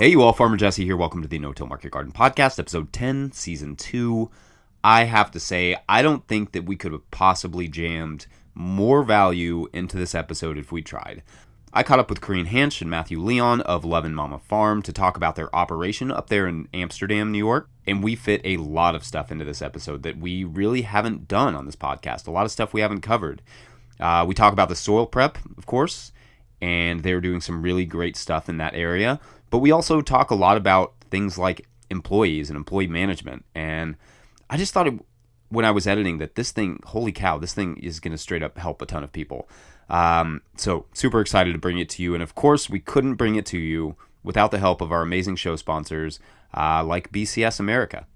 Hey, you all, Farmer Jesse here. Welcome to the No-Till Market Garden Podcast, episode 10, season 2. I have to say, I don't think that we could have possibly jammed more value into this episode if we tried. I caught up with Corrine and Matthew Leon of Lovin Mama Farm to talk about their operation up there in Amsterdam, New York, and we fit a lot of stuff into this episode that we really haven't done on this podcast. A lot of stuff we haven't covered. We talk about the soil prep, of course, and they're doing some really great stuff in that area. But we also talk a lot about things like employees and employee management. And I just thought when I was editing that this thing, holy cow, this thing is going to straight up help a ton of people. So super excited to bring it to you. And of course, we couldn't bring it to you without the help of our amazing show sponsors like BCS America.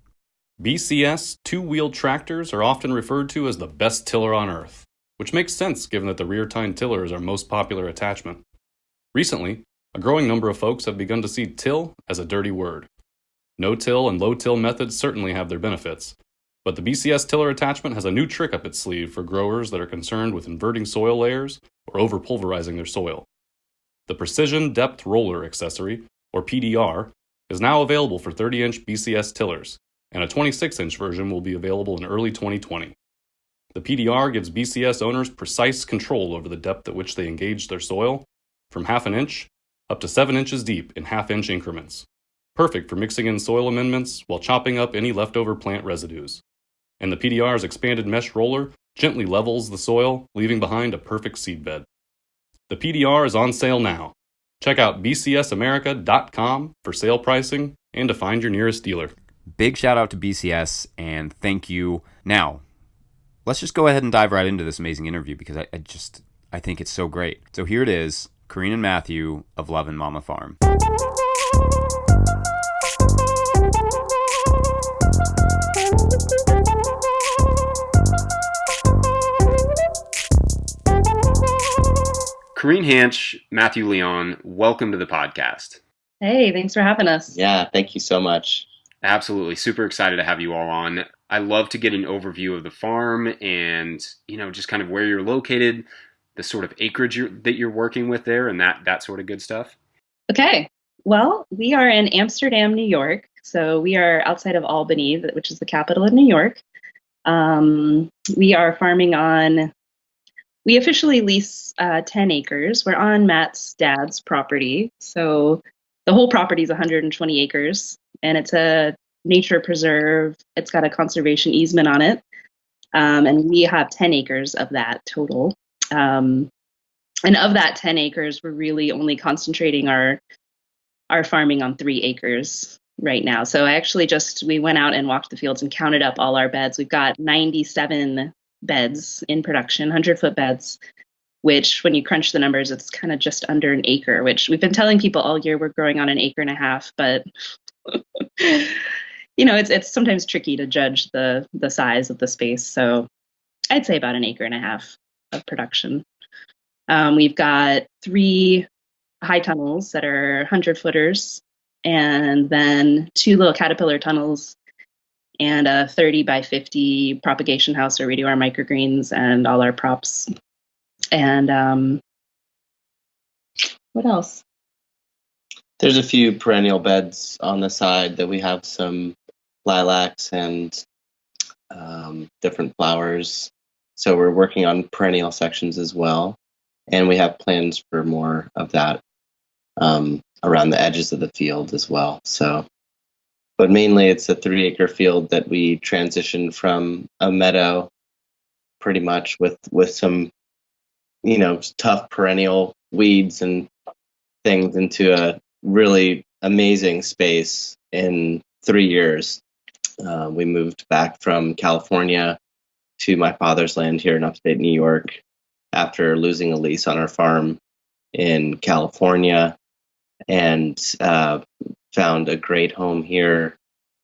BCS two-wheel tractors are often referred to as the best tiller on earth, which makes sense given that the rear tine tiller is our most popular attachment. Recently, a growing number of folks have begun to see till as a dirty word. No-till and low-till methods certainly have their benefits, but the BCS tiller attachment has a new trick up its sleeve for growers that are concerned with inverting soil layers or over-pulverizing their soil. The Precision Depth Roller accessory, or PDR, is now available for 30-inch BCS tillers, and a 26-inch version will be available in early 2020. The PDR gives BCS owners precise control over the depth at which they engage their soil, from half an inch up to 7 inches deep in half-inch increments. Perfect for mixing in soil amendments while chopping up any leftover plant residues. And the PDR's expanded mesh roller gently levels the soil, leaving behind a perfect seedbed. The PDR is on sale now. Check out bcsamerica.com for sale pricing and to find your nearest dealer. Big shout out to BCS and thank you. Now, let's just go ahead and dive right into this amazing interview because I think it's so great. So here it is. Corrine and Matthew of Lovin Mama Farm. Corrine Hanch, Matthew Leon, welcome to the podcast. Hey, thanks for having us. Yeah, thank you so much. Absolutely. Super excited to have you all on. I love to get an overview of the farm and, just kind of where you're located, the sort of acreage that you're working with there and that sort of good stuff. Okay. Well, we are in Amsterdam, New York. So we are outside of Albany, which is the capital of New York. We are farming we officially lease 10 acres. We're on Matt's dad's property. So the whole property is 120 acres and it's a nature preserve. It's got a conservation easement on it. And we have 10 acres of that total. And of that 10 acres, we're really only concentrating our farming on 3 acres right now. So we went out and walked the fields and counted up all our beds. We've got 97 beds in production, 100-foot beds, which when you crunch the numbers, it's kind of just under an acre, which we've been telling people all year we're growing on an acre and a half, but it's sometimes tricky to judge the size of the space. So I'd say about an acre and a half of production. We've got 3 high tunnels that are 100-footers, and then 2 little caterpillar tunnels, and a 30 by 50 propagation house where we do our microgreens and all our props. And what else? There's a few perennial beds on the side that we have some lilacs and different flowers. So we're working on perennial sections as well. And we have plans for more of that around the edges of the field as well. But mainly it's a 3-acre field that we transitioned from a meadow pretty much with some, tough perennial weeds and things into a really amazing space in 3 years. We moved back from California to my father's land here in upstate New York after losing a lease on our farm in California, and found a great home here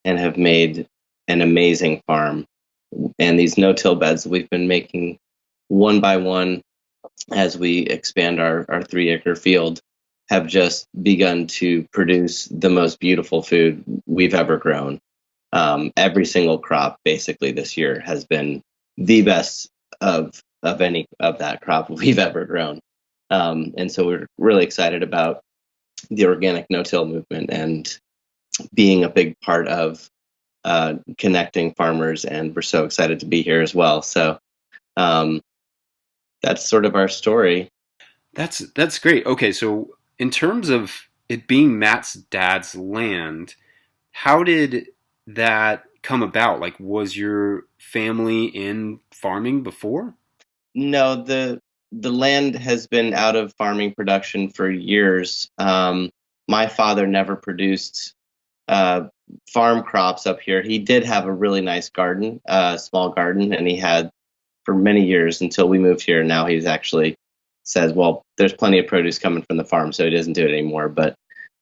and have made an amazing farm. And these no-till beds that we've been making one by one as we expand our 3-acre field have just begun to produce the most beautiful food we've ever grown. Every single crop basically this year has been the best of any of that crop we've ever grown. And so we're really excited about the organic no-till movement and being a big part of connecting farmers. And we're so excited to be here as well. So that's sort of our story. That's great. Okay, so in terms of it being Matt's dad's land, how did that come about? Like, was your family in farming before? No, the land has been out of farming production for years. My father never produced uh, farm crops up here. He did have a really nice garden, small garden, and he had for many years until we moved here. Now he's actually says, well, there's plenty of produce coming from the farm, so he doesn't do it anymore. But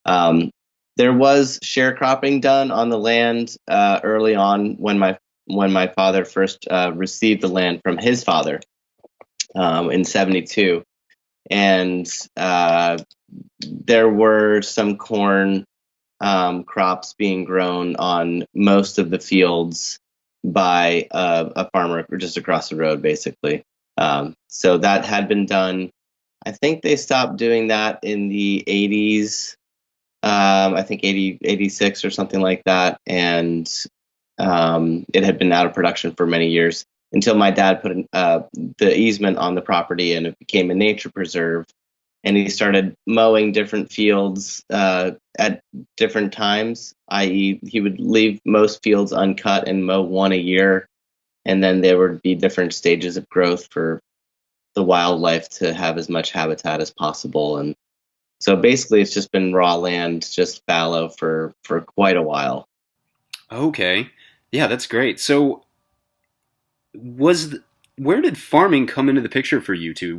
um, there was sharecropping done on the land early on when my father first received the land from his father in '72, and there were some corn crops being grown on most of the fields by a farmer just across the road, basically. So that had been done. I think they stopped doing that in the 80s. I think 86 or something like that. And it had been out of production for many years until my dad put the easement on the property and it became a nature preserve. And he started mowing different fields at different times, i.e., he would leave most fields uncut and mow one a year. And then there would be different stages of growth for the wildlife to have as much habitat as possible. And so basically, it's just been raw land, just fallow for quite a while. Okay. Yeah, that's great. So was where did farming come into the picture for you two?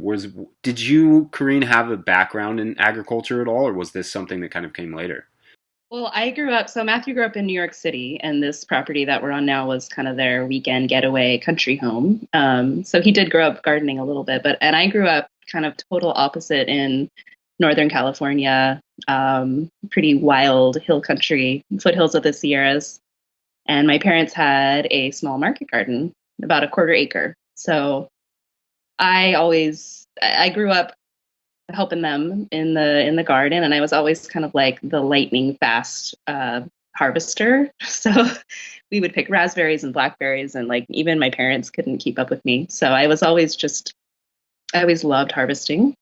Did you, Corrine, have a background in agriculture at all, or was this something that kind of came later? Well, so Matthew grew up in New York City, and this property that we're on now was kind of their weekend getaway country home. So he did grow up gardening a little bit, and I grew up kind of total opposite in Northern California, pretty wild hill country, foothills of the Sierras. And my parents had a small market garden, about a quarter acre. So I grew up helping them in the garden, and I was always kind of like the lightning fast harvester. So we would pick raspberries and blackberries, and like even my parents couldn't keep up with me. So I always loved harvesting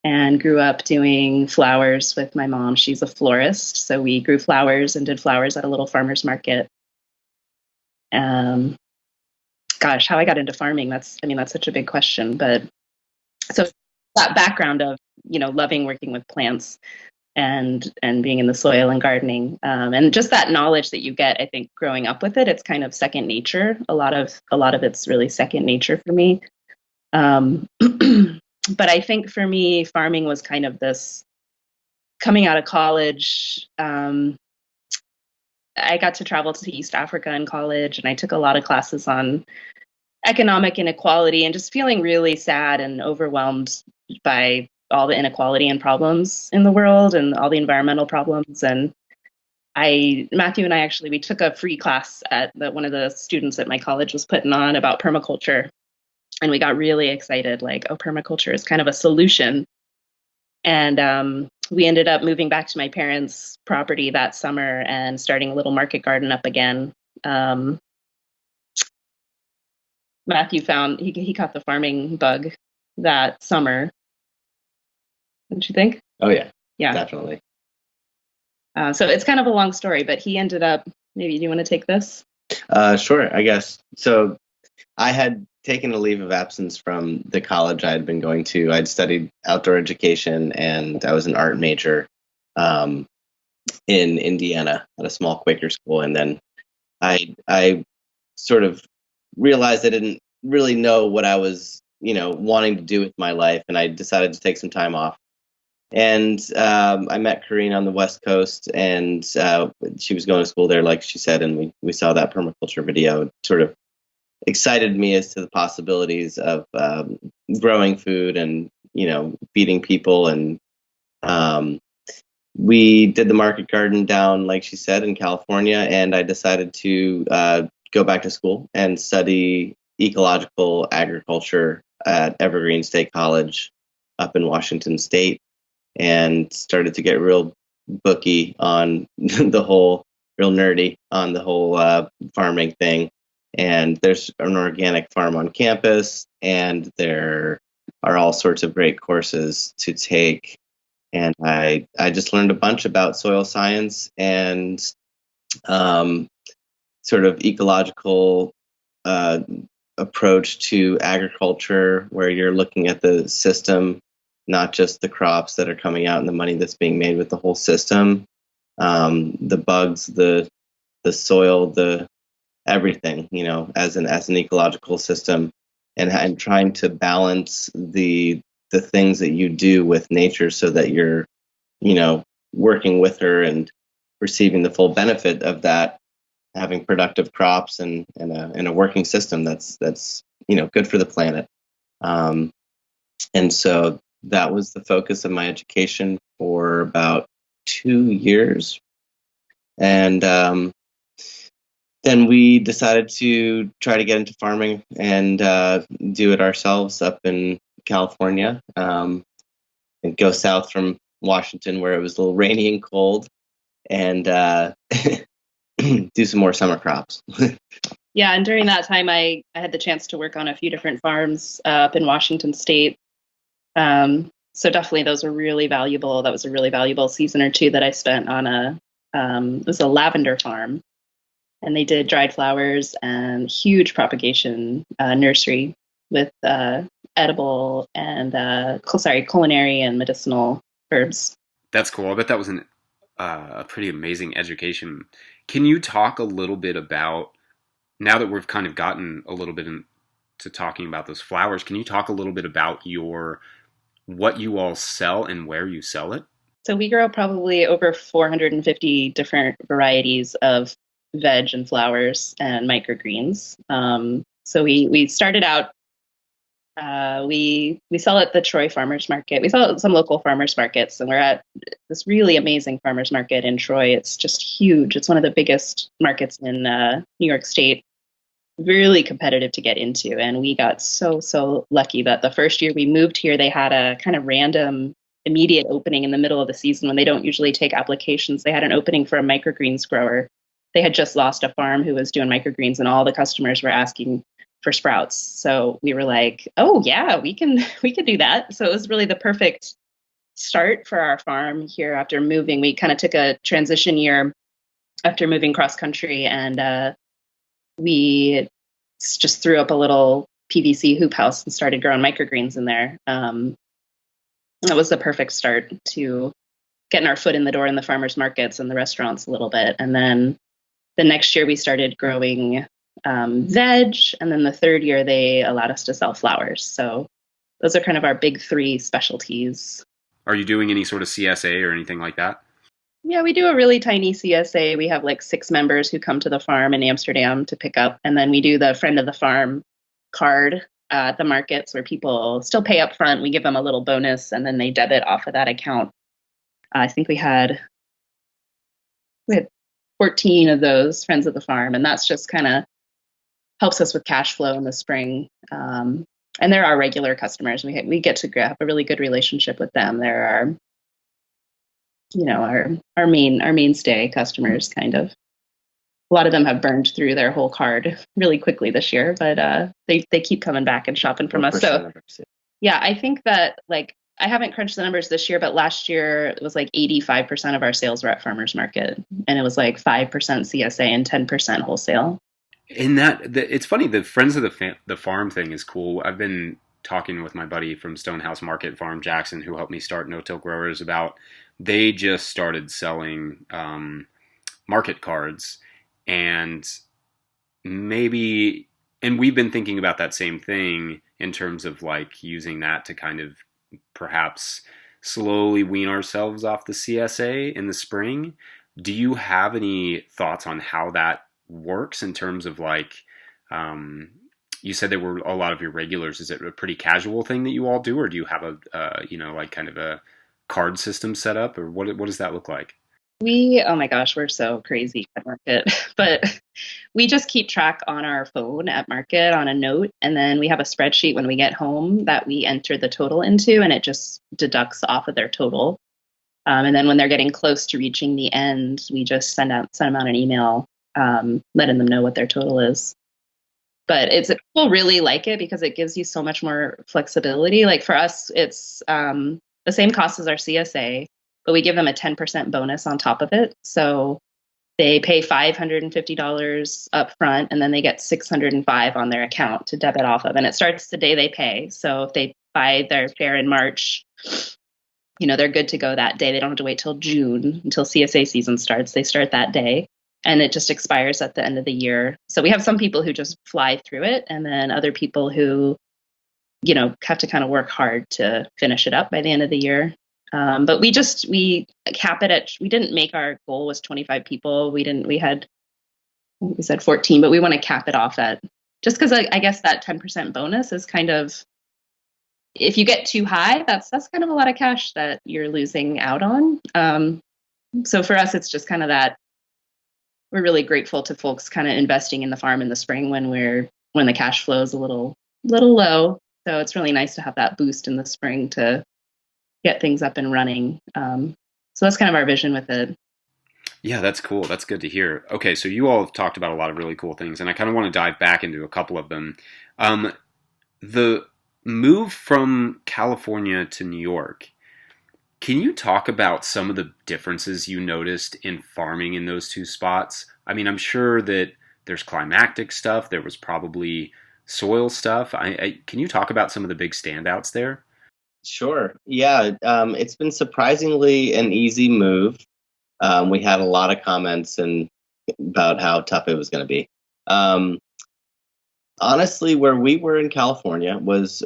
and grew up doing flowers with my mom. She's a florist, so we grew flowers and did flowers at a little farmer's market. Gosh, how I got into farming, that's such a big question. But so that background of, loving working with plants and being in the soil and gardening, and just that knowledge that you get, I think growing up with it, it's kind of second nature. A lot of it's really second nature for me. But I think for me, farming was kind of this coming out of college. I got to travel to East Africa in college, and I took a lot of classes on economic inequality and just feeling really sad and overwhelmed by all the inequality and problems in the world and all the environmental problems. And Matthew and I we took a free class that one of the students at my college was putting on about permaculture. And we got really excited, like, oh, permaculture is kind of a solution. And we ended up moving back to my parents' property that summer and starting a little market garden up again. Matthew he caught the farming bug that summer. Don't you think? Oh, yeah. Yeah. Definitely. So it's kind of a long story, but he ended up, maybe, do you want to take this? Sure, I guess. So I had taken a leave of absence from the college I had been going to. I'd studied outdoor education, and I was an art major in Indiana at a small Quaker school. And then I sort of realized I didn't really know what I was, wanting to do with my life, and I decided to take some time off. And I met Corrine on the West Coast, and she was going to school there, like she said, and we saw that permaculture video. It sort of excited me as to the possibilities of growing food and, feeding people. And we did the market garden down, like she said, in California, and I decided to go back to school and study ecological agriculture at Evergreen State College up in Washington State. and started to get real booky on real nerdy on the whole farming thing. And there's an organic farm on campus, and there are all sorts of great courses to take. And I just learned a bunch about soil science and sort of ecological uh, approach to agriculture, where you're looking at the system, not just the crops that are coming out and the money that's being made with the whole system, the bugs, the soil, the everything, as an ecological system, and trying to balance the things that you do with nature so that you're, working with her and receiving the full benefit of that, having productive crops and a working system that's good for the planet. And so that was the focus of my education for about 2 years. And then we decided to try to get into farming and do it ourselves up in California, and go south from Washington, where it was a little rainy and cold, and do some more summer crops. Yeah, and during that time, I had the chance to work on a few different farms up in Washington State. So definitely those were really valuable. That was a really valuable season or two that I spent on it was a lavender farm, and they did dried flowers and huge propagation nursery with edible and culinary and medicinal herbs. That's cool. I bet that was a pretty amazing education. Can you talk a little bit about, now that we've kind of gotten a little bit into talking about those flowers, can you talk a little bit about what you all sell and where you sell it? So we grow probably over 450 different varieties of veg and flowers and microgreens. So we started out, we sell at the Troy Farmers Market. We sell at some local farmers markets, and we're at this really amazing farmers market in Troy. It's just huge. It's one of the biggest markets in New York State. Really competitive to get into, and we got so lucky that the first year we moved here, they had a kind of random immediate opening in the middle of the season when they don't usually take applications. They had an opening for a microgreens grower. They had just lost a farm who was doing microgreens, and all the customers were asking for sprouts. So we were like, oh yeah, we can do that. So it was really the perfect start for our farm here after moving. We kind of took a transition year after moving cross country, and we just threw up a little PVC hoop house and started growing microgreens in there. That was the perfect start to getting our foot in the door in the farmers markets and the restaurants a little bit. And then the next year we started growing veg. And then the third year they allowed us to sell flowers. So those are kind of our big three specialties. Are you doing any sort of CSA or anything like that? Yeah, we do a really tiny CSA. We have like 6 members who come to the farm in Amsterdam to pick up. And then we do the friend of the farm card at the markets where people still pay up front. We give them a little bonus and then they debit off of that account. I think we had 14 of those friends of the farm. And that's just kind of helps us with cash flow in the spring. And they're our regular customers. We get to have a really good relationship with them. They're our mainstay customers, kind of. A lot of them have burned through their whole card really quickly this year, but they keep coming back and shopping from us. So yeah, I think that I haven't crunched the numbers this year, but last year it was 85% of our sales were at farmers market, and it was 5% CSA and 10% wholesale. In it's funny, the Friends of the Farm thing is cool. I've been talking with my buddy from Stonehouse Market Farm, Jackson, who helped me start No-Till Growers, about they just started selling market cards, and we've been thinking about that same thing in terms of using that to kind of perhaps slowly wean ourselves off the CSA in the spring. Do you have any thoughts on how that works in terms of you said there were a lot of your regulars. Is it a pretty casual thing that you all do, or do you have a kind of a card system set up, or what does that look like? Oh my gosh, we're so crazy at market. But we just keep track on our phone at market on a note. And then we have a spreadsheet when we get home that we enter the total into, and it just deducts off of their total. And then when they're getting close to reaching the end, we just send them out an email, letting them know what their total is. But people really like it because it gives you so much more flexibility. Like for us, it's the same cost as our CSA, but we give them a 10% bonus on top of it. So they pay $550 up front, and then they get $605 on their account to debit off of. And it starts the day they pay. So if they buy their share in March, they're good to go that day. They don't have to wait till June until CSA season starts. They start that day, and it just expires at the end of the year. So we have some people who just fly through it, and then other people who, have to kind of work hard to finish it up by the end of the year. But we cap it we didn't make our goal was 25 people. We said 14, but we want to cap it off at, just because I guess that 10% bonus is kind of, if you get too high, that's kind of a lot of cash that you're losing out on. So for us, it's just kind of that we're really grateful to folks kind of investing in the farm in the spring when the cash flow is a little low. So it's really nice to have that boost in the spring to get things up and running. So that's kind of our vision with it. Yeah, that's cool. That's good to hear. Okay, so you all have talked about a lot of really cool things, and I kind of want to dive back into a couple of them. The move from California to New York, can you talk about some of the differences you noticed in farming in those two spots? I mean, I'm sure that there's climatic stuff. There was probably soil stuff. Can you talk about some of the big standouts there? Sure. Yeah. It's been surprisingly an easy move. We had a lot of comments about how tough it was going to be. Honestly, where we were in California was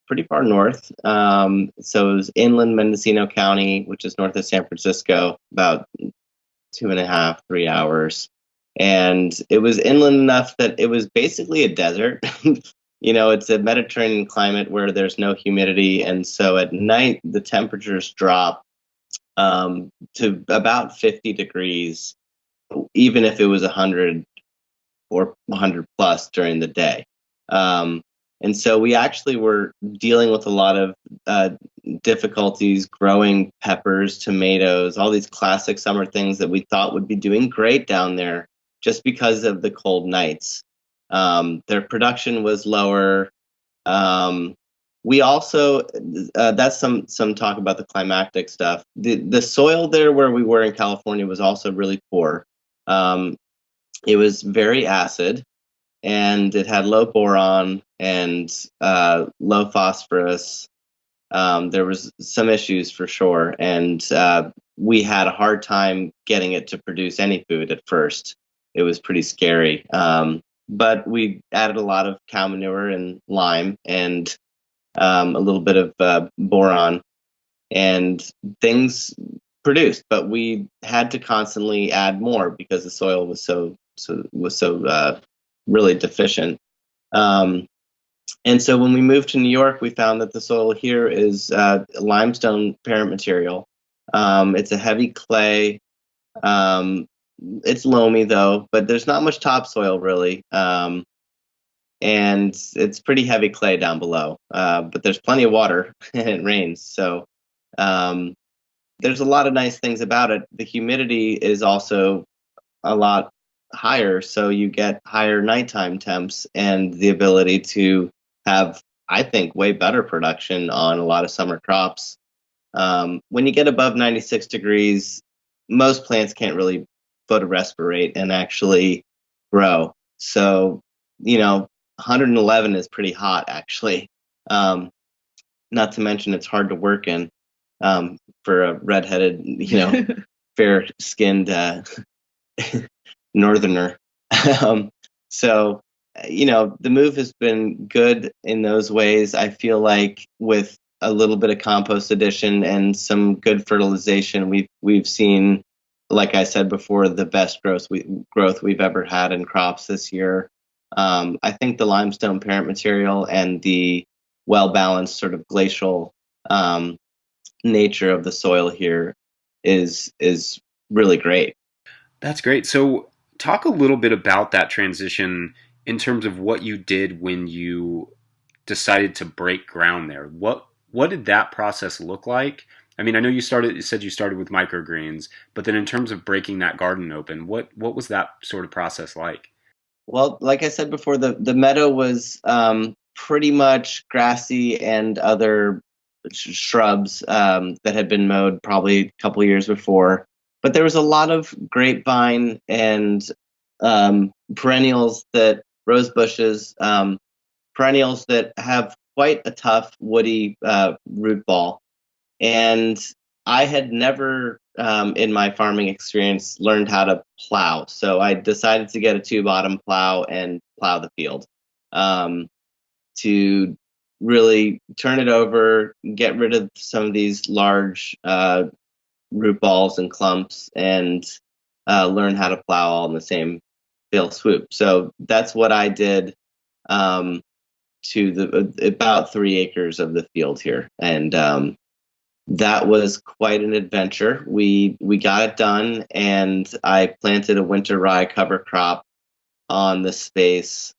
pretty far north. So it was inland Mendocino County, which is north of San Francisco, about 2.5, 3 hours. And it was inland enough that it was basically a desert. It's a Mediterranean climate where there's no humidity. And so at night, the temperatures drop to about 50 degrees, even if it was 100 or 100 plus during the day. And so we actually were dealing with a lot of difficulties growing peppers, tomatoes, all these classic summer things that we thought would be doing great down there just because of the cold nights. Their production was lower. We also, that's some talk about the climatic stuff. The soil there where we were in California was also really poor. It was very acid, and it had low boron and low phosphorus. There was some issues for sure, and we had a hard time getting it to produce any food at first. It was pretty scary. But we added a lot of cow manure and lime and a little bit of boron, and things produced. But we had to constantly add more because the soil was so really deficient. And so when we moved to New York, we found that the soil here is limestone parent material. It's a heavy clay. It's loamy though, but there's not much topsoil really. And it's pretty heavy clay down below. But there's plenty of water and it rains. So there's a lot of nice things about it. The humidity is also a lot higher, so you get higher nighttime temps and the ability to have, I think, way better production on a lot of summer crops. When you get above 96 degrees, most plants can't really photorespirate and actually grow. So, 111 is pretty hot, actually. Not to mention it's hard to work in for a redheaded, fair-skinned northerner. So, the move has been good in those ways. I feel like with a little bit of compost addition and some good fertilization, we've seen, like I said before, the best growth we've ever had in crops this year. I think the limestone parent material and the well-balanced sort of glacial nature of the soil here is really great. That's great. So talk a little bit about that transition in terms of what you did when you decided to break ground there. What did that process look like? I mean, I know you said you started with microgreens, but then in terms of breaking that garden open, what was that sort of process like? Well, like I said before, the meadow was pretty much grassy and other shrubs that had been mowed probably a couple years before. But there was a lot of grapevine and perennials rose bushes, perennials that have quite a tough woody root ball. And I had never, in my farming experience, learned how to plow. So I decided to get a two-bottom plow and plow the field, to really turn it over, get rid of some of these large root balls and clumps, and learn how to plow all in the same field swoop. So that's what I did, to about 3 acres of the field here, and that was quite an adventure. We got it done, and I planted a winter rye cover crop on the space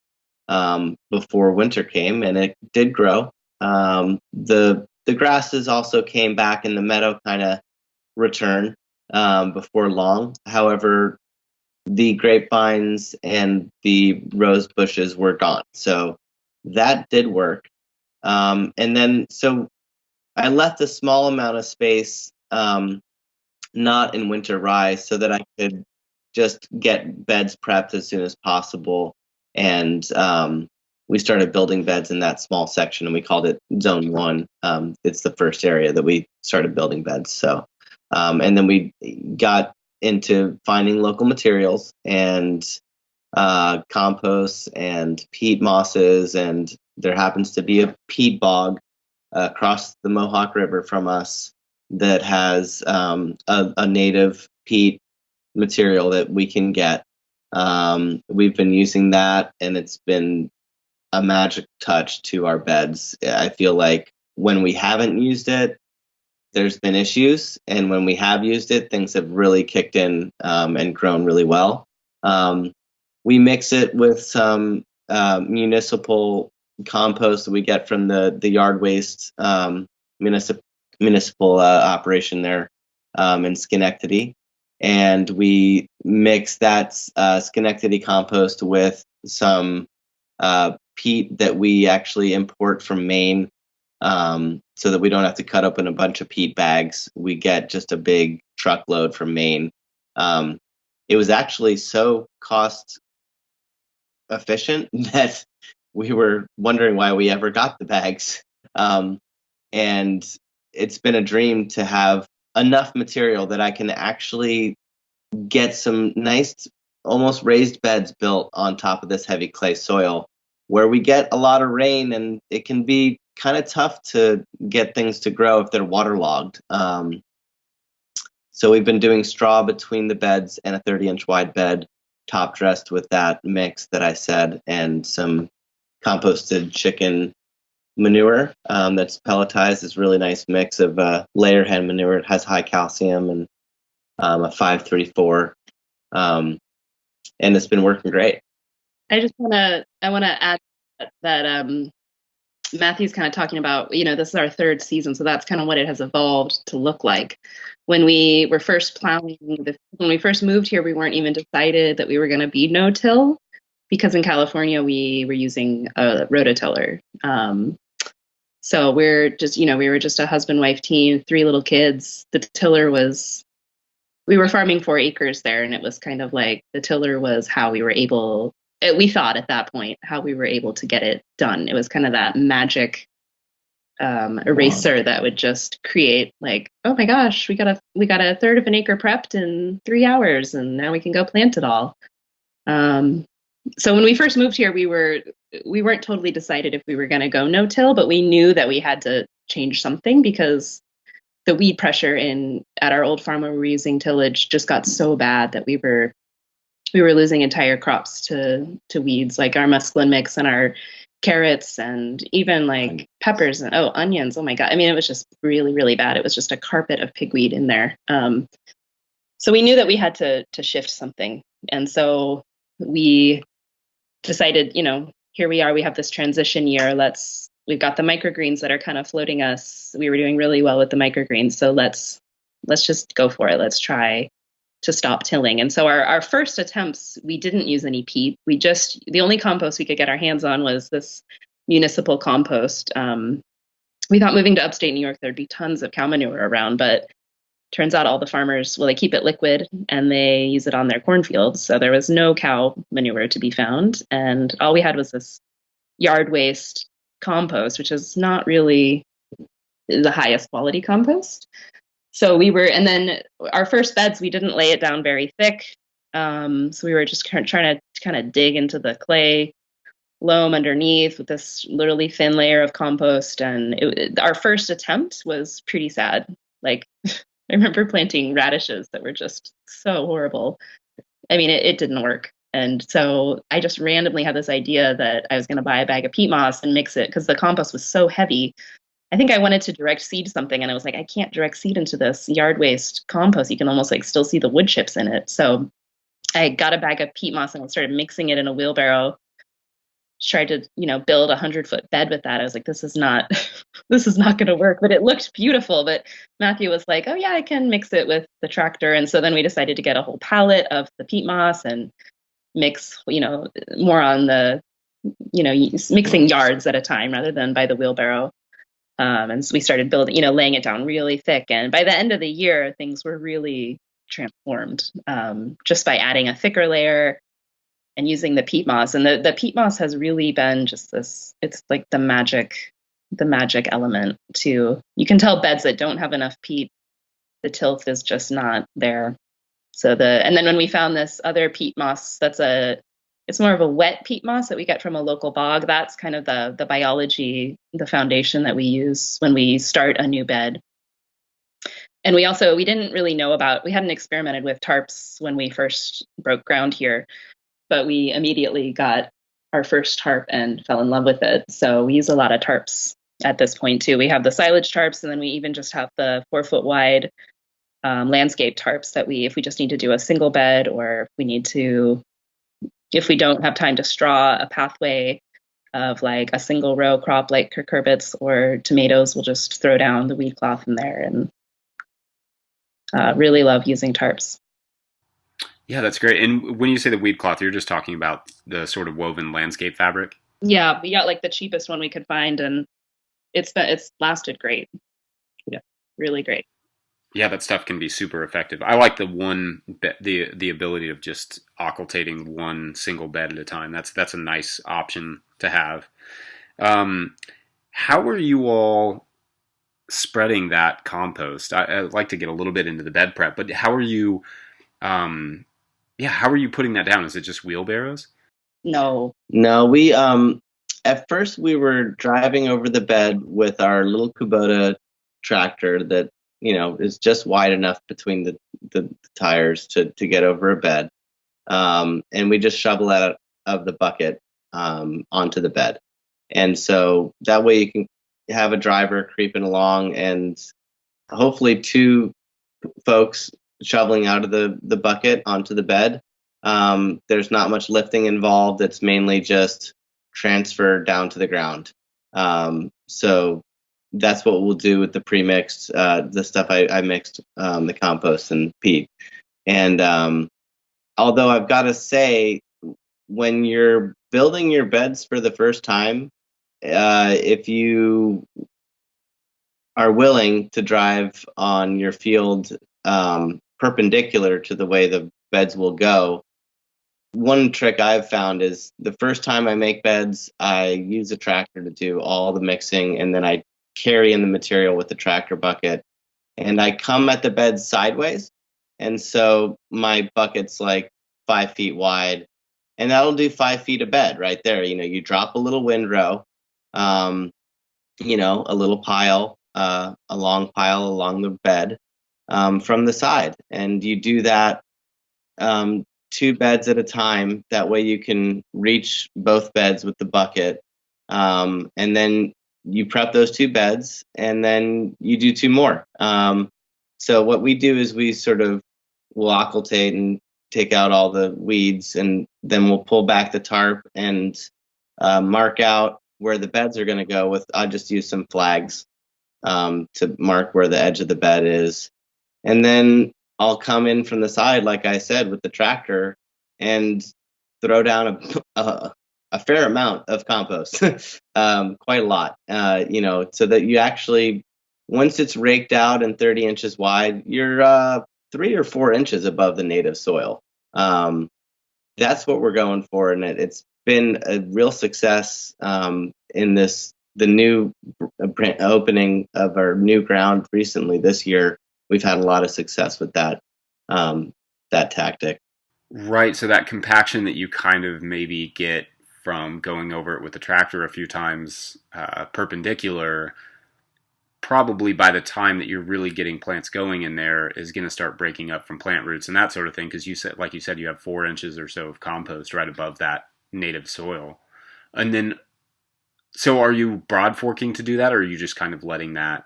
before winter came, and it did grow. The grasses also came back, and the meadow kind of returned before long. However, the grapevines and the rose bushes were gone, so that did work. And then so I left a small amount of space, not in winter rye, so that I could just get beds prepped as soon as possible. And we started building beds in that small section, and we called it Zone 1. It's the first area that we started building beds. So, and then we got into finding local materials and compost and peat mosses, and there happens to be a peat bog across the Mohawk River from us that has a native peat material that we can get. We've been using that, and it's been a magic touch to our beds. I feel like when we haven't used it, there's been issues, and when we have used it, things have really kicked in and grown really well. We mix it with some municipal compost that we get from the yard waste municipal operation there in Schenectady, and we mix that Schenectady compost with some peat that we actually import from Maine, so that we don't have to cut open a bunch of peat bags. We get just a big truckload from Maine. It was actually so cost efficient that we were wondering why we ever got the bags. And it's been a dream to have enough material that I can actually get some nice, almost raised beds built on top of this heavy clay soil, where we get a lot of rain, and it can be kind of tough to get things to grow if they're waterlogged. So we've been doing straw between the beds and a 30-inch wide bed, top dressed with that mix that I said, and some composted chicken manure that's pelletized. This really nice mix of layer hen manure. It has high calcium and a 534, and it's been working great. I want to add that Matthew's kind of talking about, this is our 3rd season, so that's kind of what it has evolved to look like. When we were first plowing, when we first moved here, we weren't even decided that we were going to be no-till, because in California we were using a rototiller. So we're just, we were just a husband-wife team, 3 little kids. The tiller we were farming 4 acres there, and it was kind of like the tiller was how we were able, we thought at that point, how we were able to get it done. It was kind of that magic eraser that would just create, like, oh my gosh, we got a 1/3 of an acre prepped in 3 hours, and now we can go plant it all. So when we first moved here, we weren't totally decided if we were going to go no-till, but we knew that we had to change something, because the weed pressure at our old farm where we were using tillage just got so bad that we were losing entire crops to weeds, like our mesclun mix and our carrots, and even like peppers and onions. Oh my God. I mean, it was just really, really bad. It was just a carpet of pigweed in there. So we knew that we had to shift something. And so we decided, here we are, we have this transition year. We've got the microgreens that are kind of floating us. We were doing really well with the microgreens. So let's just go for it. Let's try to stop tilling. And so our first attempts, we didn't use any peat. The only compost we could get our hands on was this municipal compost. We thought moving to upstate New York, there'd be tons of cow manure around, but turns out all the farmers, they keep it liquid and they use it on their cornfields. So there was no cow manure to be found. And all we had was this yard waste compost, which is not really the highest quality compost. So and then our first beds, we didn't lay it down very thick. So we were just trying to kind of dig into the clay loam underneath with this literally thin layer of compost. And our first attempt was pretty sad. Like, I remember planting radishes that were just so horrible. I mean, it didn't work. And so I just randomly had this idea that I was going to buy a bag of peat moss and mix it because the compost was so heavy. I think I wanted to direct seed something, and I was like, I can't direct seed into this yard waste compost. You can almost still see the wood chips in it. So I got a bag of peat moss and I started mixing it in a wheelbarrow. Tried to, build 100-foot bed with that. I was like, this is not going to work, but it looked beautiful. But Matthew was like, oh yeah, I can mix it with the tractor. And so then we decided to get a whole pallet of the peat moss and mix, more on the, mixing yards at a time rather than by the wheelbarrow. And so we started building, laying it down really thick. And by the end of the year, things were really transformed just by adding a thicker layer and using the peat moss. And the peat moss has really been just this, it's like the magic element to, you can tell beds that don't have enough peat, the tilth is just not there. So and then when we found this other peat moss, it's more of a wet peat moss that we get from a local bog. That's kind of the biology, the foundation that we use when we start a new bed. And we didn't really know we hadn't experimented with tarps when we first broke ground here, but we immediately got our first tarp and fell in love with it. So we use a lot of tarps at this point too. We have the silage tarps, and then we even just have the 4-foot wide landscape tarps that if we just need to do a single bed, or if we don't have time to straw a pathway of like a single row crop like cucurbits or tomatoes, we'll just throw down the weed cloth in there, and really love using tarps. Yeah, that's great. And when you say the weed cloth, you're just talking about the sort of woven landscape fabric? Yeah, we got like the cheapest one we could find, and it's lasted great. Yeah, really great. Yeah, that stuff can be super effective. I like the ability of just occultating one single bed at a time. That's a nice option to have. How are you all spreading that compost? I'd like to get a little bit into the bed prep, but how are you? How are you putting that down? Is it just wheelbarrows? No, we at first we were driving over the bed with our little Kubota tractor that is just wide enough between the tires to get over a bed, and we just shovel out of the bucket onto the bed, and so that way you can have a driver creeping along and hopefully 2 folks shoveling out of the bucket onto the bed. There's not much lifting involved. It's mainly just transfer down to the ground. So that's what we'll do with the pre-mixed, the stuff I mixed, the compost and peat. And although I've got to say, when you're building your beds for the first time, if you are willing to drive on your field perpendicular to the way the beds will go, one trick I've found is the first time I make beds, I use a tractor to do all the mixing, and then I carry in the material with the tractor bucket, and I come at the bed sideways, and so my bucket's like 5 feet wide, and that'll do 5 feet of bed right there. You drop a little windrow, a little pile, a long pile along the bed from the side, and you do that 2 beds at a time. That way you can reach both beds with the bucket, and then you prep those 2 beds, and then you do 2 more. So what we do is we sort of we'll occultate and take out all the weeds, and then we'll pull back the tarp and mark out where the beds are going to go with. I'll just use some flags to mark where the edge of the bed is. And then I'll come in from the side, like I said, with the tractor and throw down a fair amount of compost, quite a lot, so that you actually, once it's raked out and 30 inches wide, you're 3 or 4 inches above the native soil. That's what we're going for, and it's been a real success in the new opening of our new ground recently this year. We've had a lot of success with that tactic. Right. So that compaction that you kind of maybe get from going over it with the tractor a few times perpendicular, probably by the time that you're really getting plants going in there is going to start breaking up from plant roots and that sort of thing. Because like you said, you have 4 inches or so of compost right above that native soil. And then, so are you broad forking to do that, or are you just kind of letting that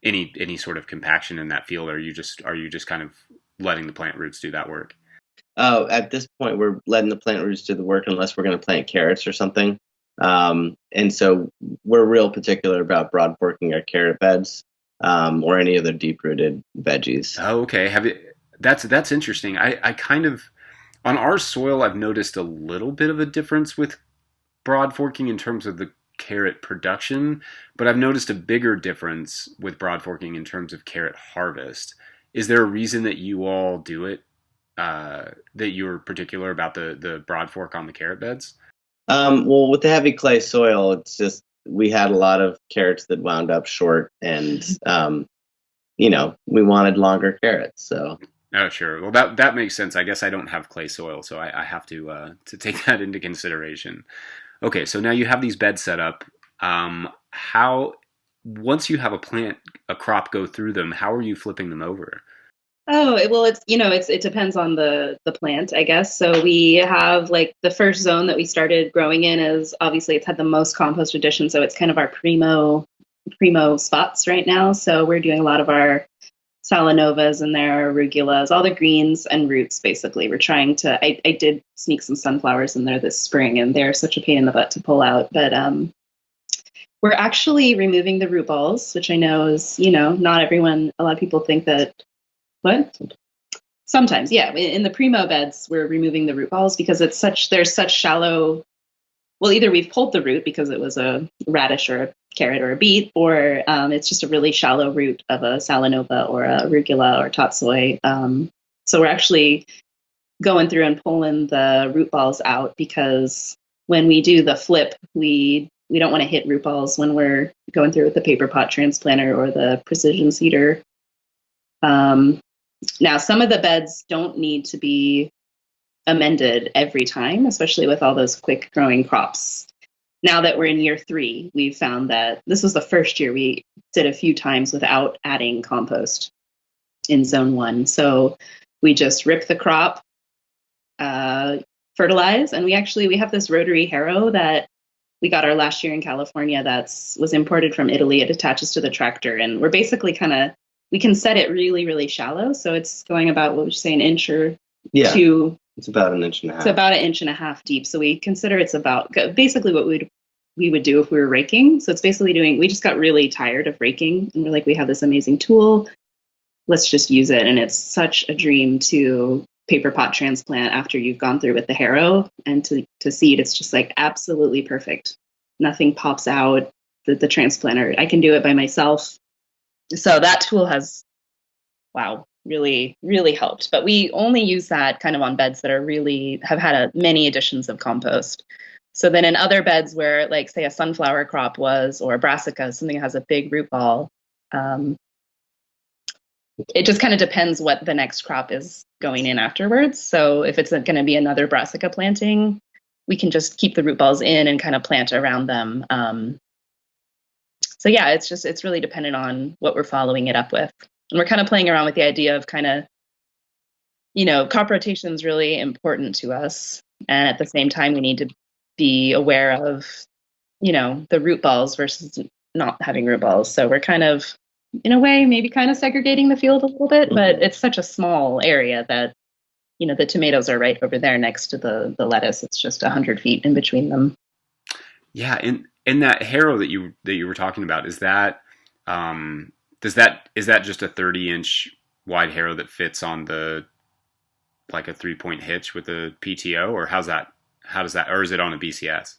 any sort of compaction in that field, or are you just kind of letting the plant roots do that work? Oh, at this point, we're letting the plant roots do the work unless we're going to plant carrots or something. And so we're real particular about broad forking our carrot beds or any other deep-rooted veggies. Oh, okay. That's interesting. I kind of, on our soil, I've noticed a little bit of a difference with broad forking in terms of the carrot production, but I've noticed a bigger difference with broad forking in terms of carrot harvest. Is there a reason that you all do it, that you're particular about the broad fork on the carrot beds? Well, with the heavy clay soil, it's just we had a lot of carrots that wound up short, and we wanted longer carrots. So. Oh, sure. Well, that makes sense. I guess I don't have clay soil, so I have to take that into consideration. Okay, so now you have these beds set up. Once you have a crop go through them, how are you flipping them over? Oh, well, it depends on the plant, I guess. So we have like the first zone that we started growing in is obviously it's had the most compost addition. So it's kind of our primo spots right now. So we're doing a lot of our Salanovas and their arugulas, all the greens and roots, basically. We're trying to, I did sneak some sunflowers in there this spring, and they're such a pain in the butt to pull out. But we're actually removing the root balls, which I know is, not everyone, a lot of people think that, what? Sometimes, yeah. In the primo beds, we're removing the root balls because there's such shallow, well, either we've pulled the root because it was a radish or a carrot or a beet, or it's just a really shallow root of a Salanova or a arugula or tatsoi. So we're actually going through and pulling the root balls out because when we do the flip, we don't want to hit root balls when we're going through with the paper pot transplanter or the precision seeder. Now, some of the beds don't need to be amended every time, especially with all those quick growing crops. Now that we're in year 3, we've found that this was the first year we did a few times without adding compost in zone 1. So we just rip the crop, fertilize, and we have this rotary harrow that we got our last year in California was imported from Italy. It attaches to the tractor, and we're basically we can set it really, really shallow. So it's going about, what would you say, an inch or two? It's about an inch and a half. It's about an inch and a half deep. So we consider it's about basically what we would do if we were raking. So it's basically we just got really tired of raking, and we're like, we have this amazing tool. Let's just use it. And it's such a dream to paper pot transplant after you've gone through with the harrow, and to seed. It's just like absolutely perfect. Nothing pops out. The transplanter, I can do it by myself. So that tool has, really, really helped. But we only use that kind of on beds that have had many additions of compost. So then in other beds where, like, say, a sunflower crop was, or a brassica, something that has a big root ball, it just kind of depends what the next crop is going in afterwards. So if it's going to be another brassica planting, we can just keep the root balls in and kind of plant around them. So yeah, it's really dependent on what we're following it up with. And we're kind of playing around with the idea of kind of, crop rotation is really important to us. And at the same time, we need to be aware of, the root balls versus not having root balls. So we're kind of in a way, maybe kind of segregating the field a little bit, but Mhm. it's such a small area that, the tomatoes are right over there next to the lettuce. It's just 100 feet in between them. Yeah, and that harrow that you were talking about, is that is that just a 30-inch wide harrow that fits on the like a 3-point hitch with a PTO, or how does that, or is it on a BCS?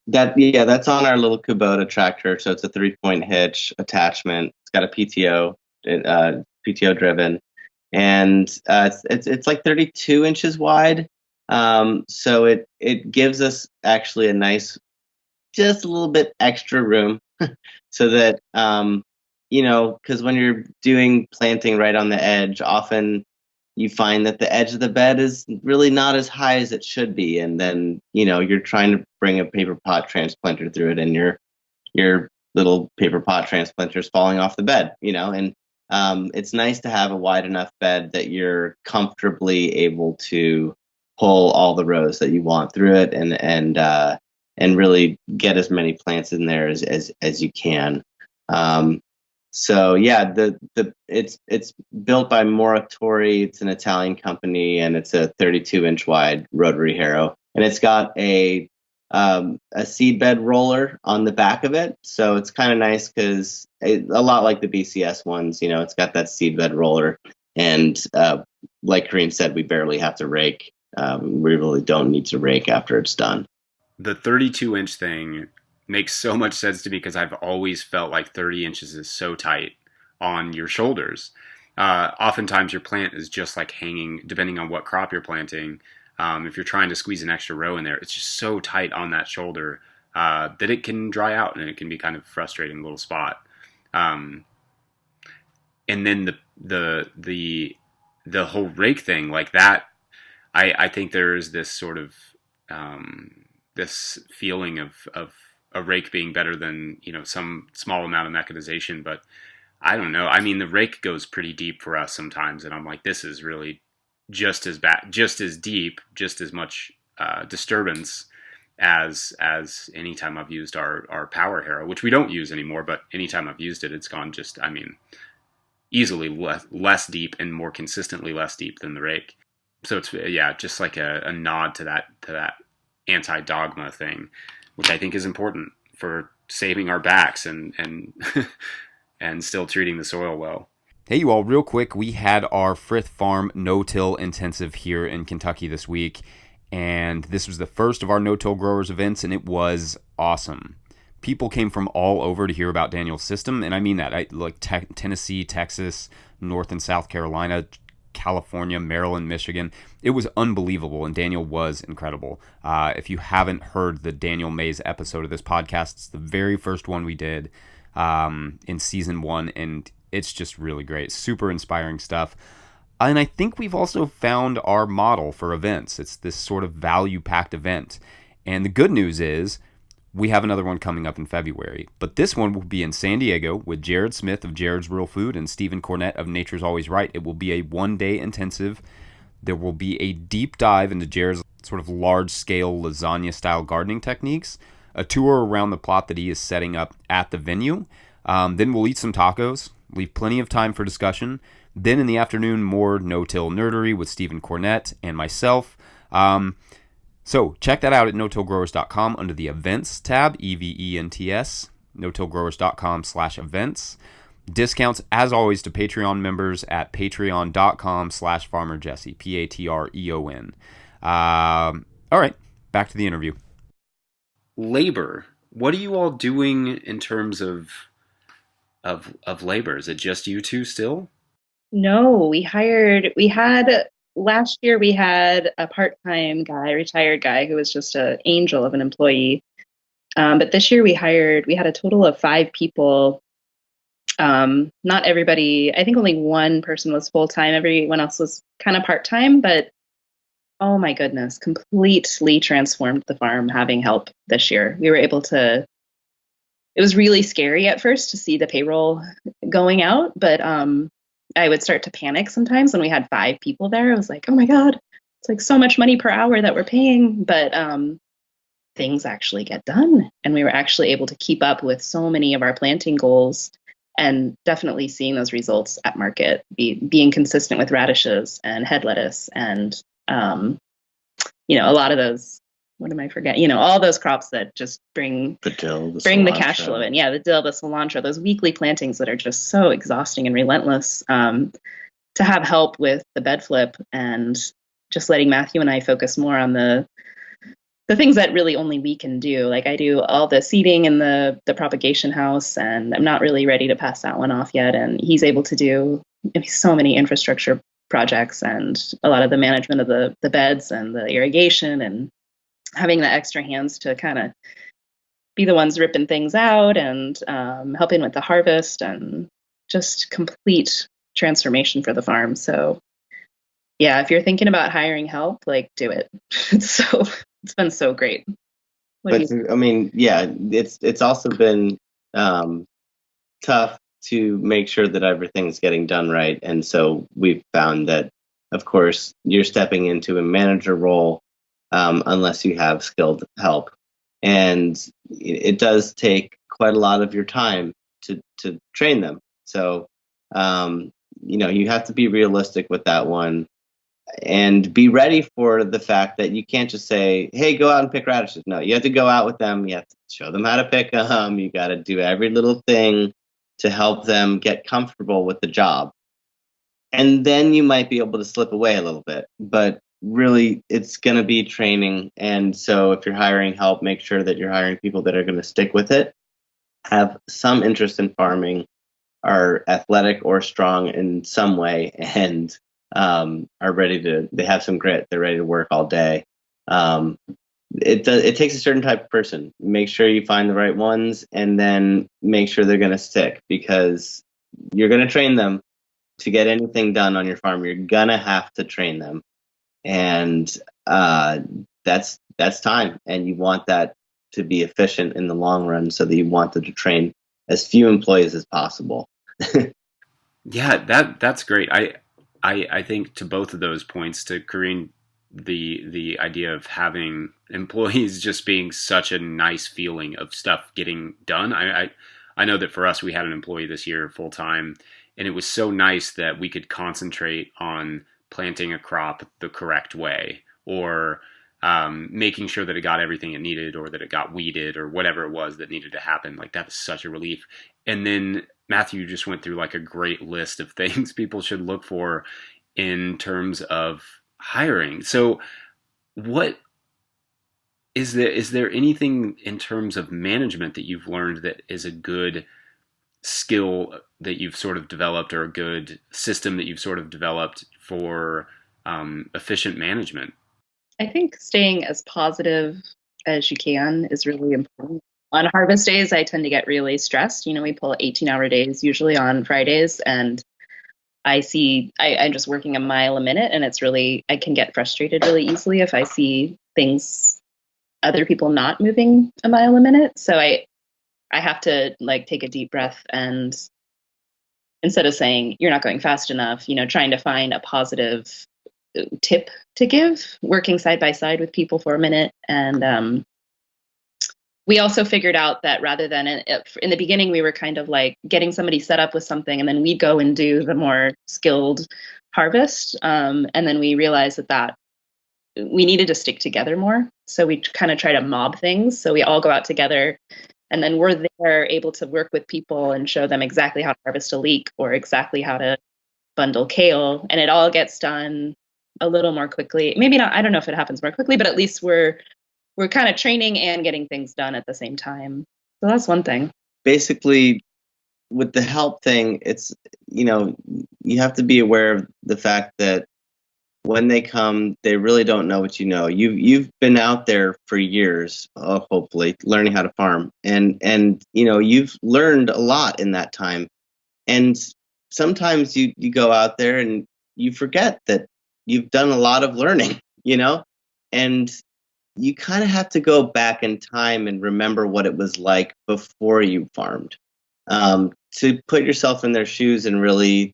That's on our little Kubota tractor. So it's a 3-point hitch attachment. It's got a PTO driven, and it's like 32 inches wide. So it gives us actually a nice, just a little bit extra room, so that because when you're doing planting right on the edge, often you find that the edge of the bed is really not as high as it should be, and then you're trying to bring a paper pot transplanter through it, and your little paper pot transplanter is falling off the bed, and it's nice to have a wide enough bed that you're comfortably able to pull all the rows that you want through it, and really get as many plants in there as you can. So yeah, it's built by Moratori. It's an Italian company, and it's a 32-inch wide rotary harrow, and it's got a seedbed roller on the back of it. So it's kind of nice because a lot like the BCS ones, it's got that seedbed roller, and like Corrine said, we barely have to rake. We really don't need to rake after it's done. The 32-inch thing makes so much sense to me because I've always felt like 30 inches is so tight on your shoulders. Oftentimes your plant is just like hanging, depending on what crop you're planting. If you're trying to squeeze an extra row in there, it's just so tight on that shoulder that it can dry out, and it can be kind of a frustrating little spot. Um, and then the whole rake thing, like that, I think there is this sort of this feeling of a rake being better than some small amount of mechanization, but I don't know. I mean, the rake goes pretty deep for us sometimes, and I'm like, this is really just as bad, just as deep, just as much disturbance as anytime I've used our power harrow, which we don't use anymore. But anytime I've used it, it's gone just, I mean, easily less deep and more consistently less deep than the rake. So it's, yeah, just like a nod to that anti-dogma thing, which I think is important for saving our backs and and still treating the soil well. Hey, you all, real quick, we had our Frith Farm no-till intensive here in Kentucky this week, and this was the first of our no-till growers events, and it was awesome. People came from all over to hear about Daniel's system, and I mean that. Tennessee, Texas, North and South Carolina, California, Maryland, Michigan. It was unbelievable, and Daniel was incredible. If you haven't heard the Daniel Mays episode of this podcast, it's the very first one we did in season 1, and it's just really great. Super inspiring stuff. And I think we've also found our model for events. It's this sort of value-packed event. And the good news is we have another one coming up in February. But this one will be in San Diego with Jared Smith of Jared's Real Food and Stephen Cornett of Nature's Always Right. It will be a one-day intensive. There will be a deep dive into Jared's sort of large-scale lasagna-style gardening techniques, a tour around the plot that he is setting up at the venue. Then we'll eat some tacos, leave plenty of time for discussion. Then in the afternoon, more no-till nerdery with Stephen Cornett and myself. So check that out at no-tillgrowers.com under the events tab, EVENTS, no-tillgrowers.com/events. Discounts, as always, to Patreon members at patreon.com/farmerjesse, Patreon. All right, back to the interview. Labor. What are you all doing in terms of labor? Is it just you two still? No, last year we had a part-time guy, retired guy, who was just an angel of an employee. But this year we had a total of 5 people. Not everybody, I think only one person was full-time. Everyone else was kind of part-time, but oh my goodness, completely transformed the farm having help this year. It was really scary at first to see the payroll going out, but I would start to panic sometimes when we had 5 people there. I was like, oh my God, it's like so much money per hour that we're paying. But things actually get done. And we were actually able to keep up with so many of our planting goals and definitely seeing those results at market, being consistent with radishes and head lettuce and, a lot of those, what am I forgetting? All those crops that just bring The dill, the cash flow in. Yeah, the dill, the cilantro, those weekly plantings that are just so exhausting and relentless. To have help with the bed flip and just letting Matthew and I focus more on the things that really only we can do. Like I do all the seeding in the propagation house, and I'm not really ready to pass that one off yet. And he's able to do so many infrastructure projects and a lot of the management of the beds and the irrigation, and having the extra hands to kind of be the ones ripping things out and helping with the harvest, and just complete transformation for the farm. So yeah, if you're thinking about hiring help, like do it. It's been so great. I mean, yeah, it's also been tough to make sure that everything's getting done right. And so we've found that, of course, you're stepping into a manager role unless you have skilled help. And it does take quite a lot of your time to train them. So, you have to be realistic with that one and be ready for the fact that you can't just say, hey, go out and pick radishes. No, you have to go out with them. You have to show them how to pick them. You got to do every little thing to help them get comfortable with the job. And then you might be able to slip away a little bit. But really, it's going to be training. And so if you're hiring help, make sure that you're hiring people that are going to stick with it, have some interest in farming, are athletic or strong in some way, and are they have some grit. They're ready to work all day. It takes a certain type of person. Make sure you find the right ones, and then make sure they're going to stick, because you're going to train them to get anything done on your farm. You're going to have to train them. And that's time. And you want that to be efficient in the long run, so that you want them to train as few employees as possible. Yeah, that's great. I think to both of those points, to Corrine, the idea of having employees just being such a nice feeling of stuff getting done. I know that for us, we had an employee this year full time, and it was so nice that we could concentrate on planting a crop the correct way, or making sure that it got everything it needed, or that it got weeded, or whatever it was that needed to happen. Like, that was such a relief. And then Matthew just went through like a great list of things people should look for in terms of hiring. So what is there anything in terms of management that you've learned that is a good skill that you've sort of developed, or a good system that you've sort of developed for efficient management? I think staying as positive as you can is really important. On harvest days, I tend to get really stressed. We pull 18-hour days usually on Fridays, and I'm just working a mile a minute, and I can get frustrated really easily if I see other people not moving a mile a minute. So I have to take a deep breath, and instead of saying you're not going fast enough, trying to find a positive tip to give, working side by side with people for a minute. And we also figured out that rather than in the beginning, we were kind of like getting somebody set up with something, and then we'd go and do the more skilled harvest. And then we realized that we needed to stick together more. So we kind of try to mob things. So we all go out together, and then we're there able to work with people and show them exactly how to harvest a leek, or exactly how to bundle kale. And it all gets done a little more quickly. Maybe not, I don't know if it happens more quickly, but at least we're kind of training and getting things done at the same time. So that's one thing. Basically, with the help thing, it's, you have to be aware of the fact that when they come, they really don't know what you know. You've been out there for years, hopefully, learning how to farm, and you've learned a lot in that time. And sometimes you go out there and you forget that you've done a lot of learning, and you kind of have to go back in time and remember what it was like before you farmed, to put yourself in their shoes and really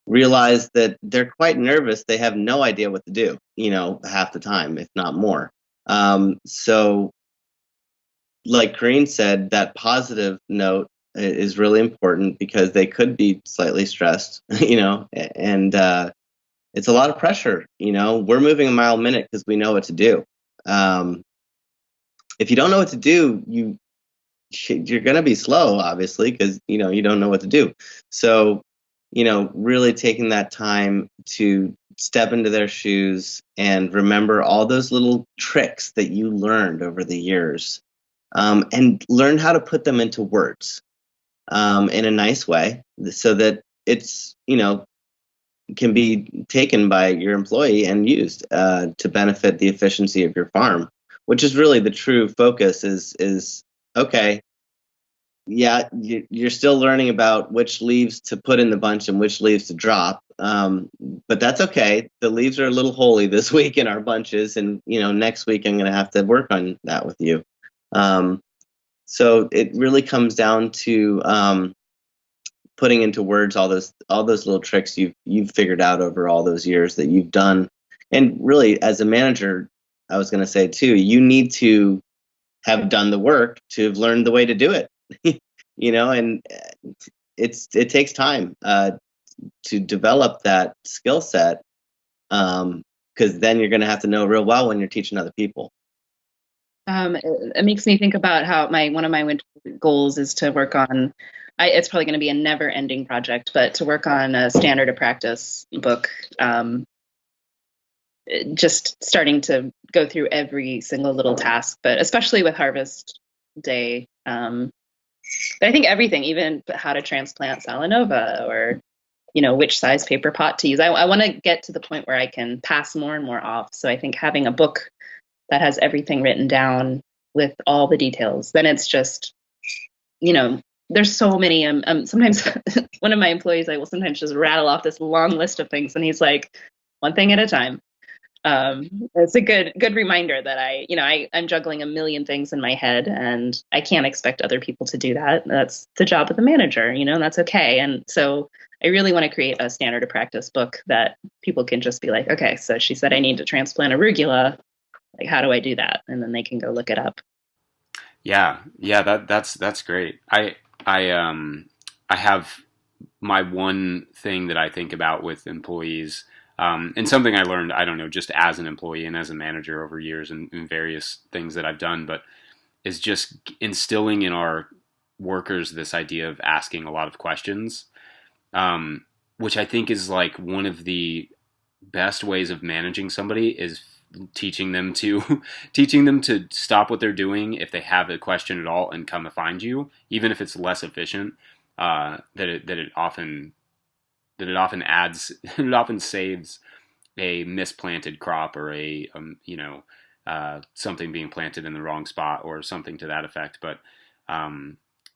realize that they're quite nervous. They have no idea what to do, half the time, if not more. So like Corrine said, that positive note is really important because they could be slightly stressed, and it's a lot of pressure. We're moving a mile a minute because we know what to do. If you don't know what to do, you're going to be slow, obviously, because you don't know what to do. So really taking that time to step into their shoes and remember all those little tricks that you learned over the years, and learn how to put them into words, in a nice way, so that it's can be taken by your employee and used to benefit the efficiency of your farm, which is really the true focus. Is okay. Yeah, you're still learning about which leaves to put in the bunch and which leaves to drop. But that's okay. The leaves are a little holy this week in our bunches, and next week I'm going to have to work on that with you. So it really comes down to putting into words all those little tricks you've figured out over all those years that you've done. And really, as a manager, I was going to say too, you need to have done the work to have learned the way to do it. And it takes time to develop that skill set, because then you're going to have to know real well when you're teaching other people. It makes me think about how one of my winter goals is to work on. It's probably going to be a never-ending project, but to work on a standard of practice book. Just starting to go through every single little task, but especially with harvest day. But I think everything, even how to transplant Salanova, or which size paper pot to use. I want to get to the point where I can pass more and more off. So I think having a book that has everything written down with all the details, then it's just, there's so many. Sometimes one of my employees, I will sometimes just rattle off this long list of things, and he's like, one thing at a time. It's a good reminder that I'm juggling a million things in my head, and I can't expect other people to do that. That's the job of the manager, and that's okay. And so I really want to create a standard of practice book that people can just be like, okay, so she said I need to transplant arugula. Like, how do I do that? And then they can go look it up. Yeah, that's great. I have my one thing that I think about with employees. And something I learned, I don't know, just as an employee and as a manager over years and various things that I've done, but is just instilling in our workers this idea of asking a lot of questions, which I think is like one of the best ways of managing somebody, is teaching them to stop what they're doing if they have a question at all and come to find you, even if it's less efficient. That it often adds, it often saves a misplanted crop, or something being planted in the wrong spot or something to that effect. But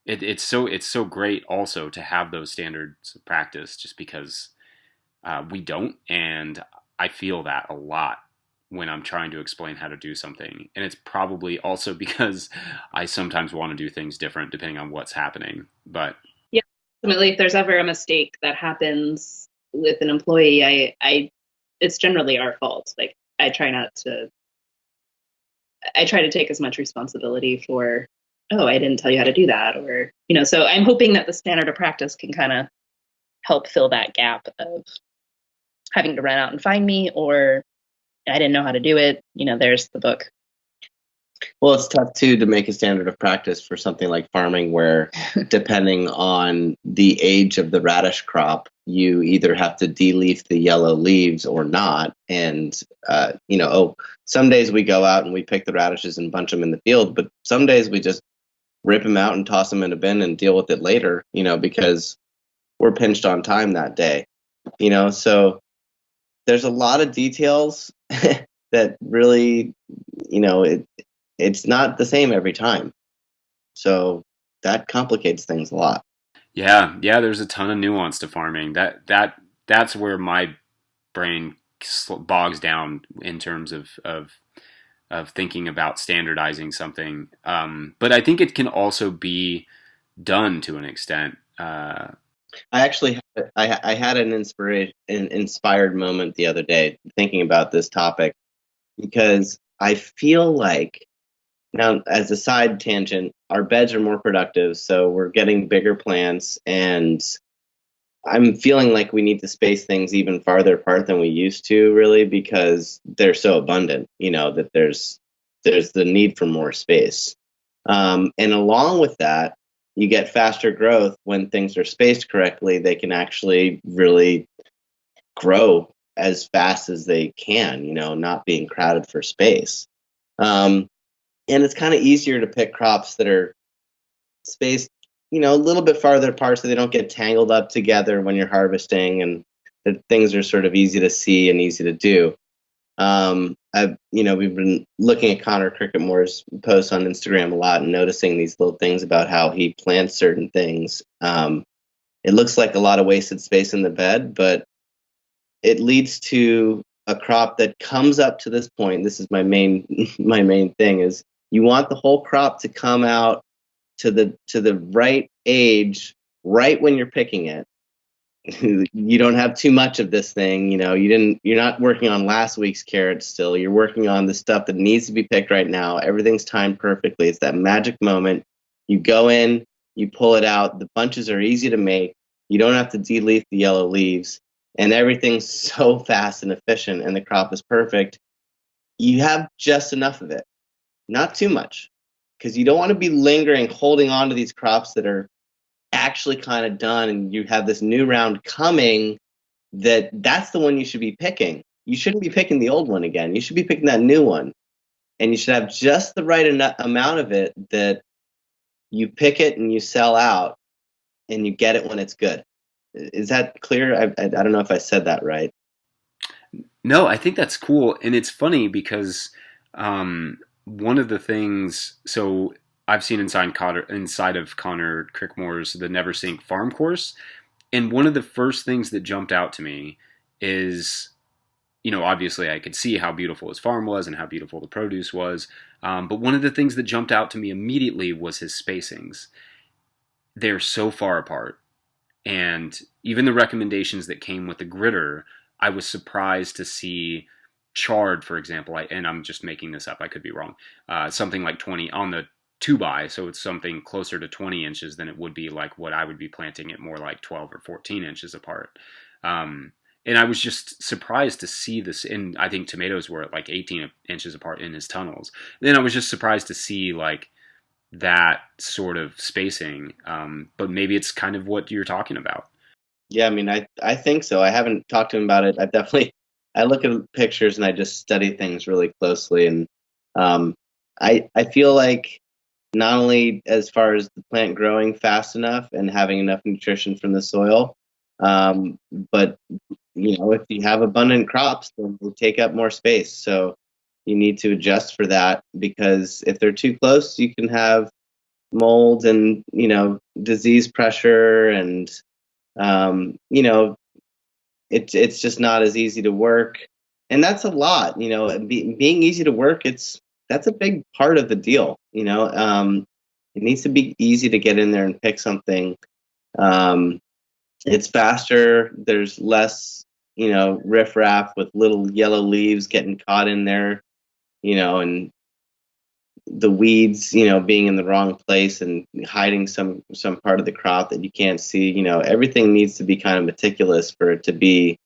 it's so great also to have those standards of practice, just because we don't, and I feel that a lot when I'm trying to explain how to do something. And it's probably also because I sometimes want to do things different depending on what's happening. But yeah, ultimately, if there's ever a mistake that happens with an employee, it's generally our fault. Like, I try to take as much responsibility for, oh, I didn't tell you how to do that, or, so I'm hoping that the standard of practice can kind of help fill that gap of having to run out and find me, or I didn't know how to do it. There's the book. Well, it's tough too to make a standard of practice for something like farming, where depending on the age of the radish crop, you either have to de-leaf the yellow leaves or not. And some days we go out and we pick the radishes and bunch them in the field, but some days we just rip them out and toss them in a bin and deal with it later, because we're pinched on time that day. So there's a lot of details that really, it's not the same every time. So that complicates things a lot. Yeah, there's a ton of nuance to farming. That's where my brain bogs down in terms of thinking about standardizing something. But I think it can also be done to an extent. I had an inspired moment the other day thinking about this topic, because I feel like Now, as a side tangent, our beds are more productive, so we're getting bigger plants, and I'm feeling like we need to space things even farther apart than we used to, really, because they're so abundant. That there's the need for more space, and along with that, you get faster growth when things are spaced correctly. They can actually really grow as fast as they can, not being crowded for space. Um, and it's kind of easier to pick crops that are spaced, a little bit farther apart so they don't get tangled up together when you're harvesting, and that things are sort of easy to see and easy to do. We've been looking at Connor Cricketmore's posts on Instagram a lot and noticing these little things about how he plants certain things. It looks like a lot of wasted space in the bed, but it leads to a crop that comes up to this point. This is my main my main thing is you want the whole crop to come out to the right age right when you're picking it. You don't have too much of this thing, you're not working on last week's carrots still. You're working on the stuff that needs to be picked right now. Everything's timed perfectly. It's that magic moment. You go in, you pull it out. The bunches are easy to make. You don't have to de-leaf the yellow leaves, and everything's so fast and efficient, and the crop is perfect. You have just enough of it, not too much, because you don't want to be lingering, holding on to these crops that are actually kind of done, and you have this new round coming. That's the one you should be picking. You shouldn't be picking the old one again. You should be picking that new one, and you should have just the right amount of it that you pick it and you sell out, and you get it when it's good. Is that clear? I don't know if I said that right. No, I think that's cool, and it's funny because one of the things. So I've seen inside of Connor Crickmore's The Never Sink Farm Course, and one of the first things that jumped out to me is, obviously I could see how beautiful his farm was and how beautiful the produce was, but one of the things that jumped out to me immediately was his spacings. They're so far apart. And even the recommendations that came with the gritter, I was surprised to see chard, for example, and I'm just making this up, I could be wrong, something like 20 on the 2x, so it's something closer to 20 inches than it would be like what I would be planting it more like 12 or 14 inches apart. And I was just surprised to see this, and I think tomatoes were at like 18 inches apart in his tunnels. Then I was just surprised to see like that sort of spacing, but maybe it's kind of what you're talking about. Yeah, I mean, I think so. I haven't talked to him about it. I look at pictures and I just study things really closely, and I feel like not only as far as the plant growing fast enough and having enough nutrition from the soil, but if you have abundant crops, then they take up more space. So you need to adjust for that, because if they're too close, you can have mold and disease pressure, and it's just not as easy to work, and that's a lot. Being easy to work, that's a big part of the deal. It needs to be easy to get in there and pick something. It's faster. There's less riffraff with little yellow leaves getting caught in there, and the weeds, being in the wrong place and hiding some part of the crop that you can't see. Everything needs to be kind of meticulous for it to be,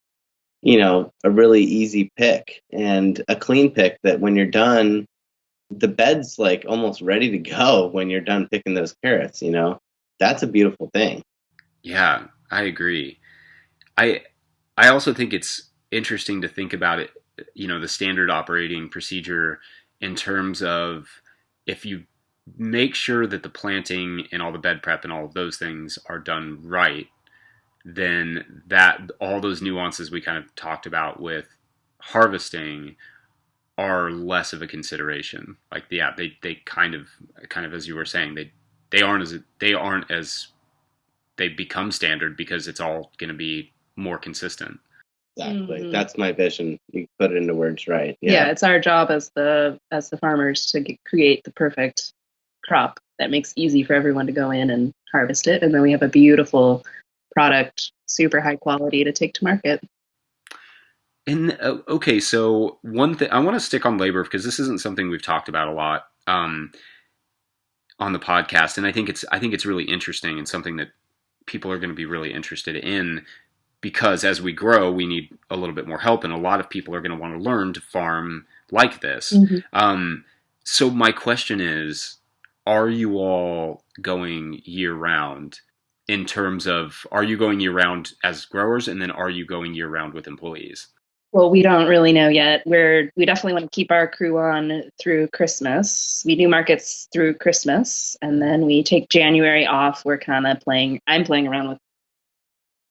a really easy pick and a clean pick that when you're done, the bed's like almost ready to go when you're done picking those carrots. That's a beautiful thing. Yeah, I agree. I also think it's interesting to think about it, the standard operating procedure in terms of if you make sure that the planting and all the bed prep and all of those things are done right, then that all those nuances we kind of talked about with harvesting are less of a consideration. Like, yeah, they kind of as you were saying, they aren't as they become standard because it's all going to be more consistent. Exactly. Mm-hmm. That's my vision. You put it into words right. Yeah, it's our job as the farmers to create the perfect crop that makes it easy for everyone to go in and harvest it, and then we have a beautiful product, super high quality, to take to market. And okay, so one thing I want to stick on labor because this isn't something we've talked about a lot. um, on the podcast, and I think it's really interesting and something that people are going to be really interested in, because as we grow, we need a little bit more help, and a lot of people are going to want to learn to farm like this. Mm-hmm. So my question is, are you all going year round? In terms of, are you going year round as growers, and then are you going year round with employees? Well, we don't really know yet. We definitely want to keep our crew on through Christmas. We do markets through Christmas, and then we take January off. We're kind of playing. I'm playing around with,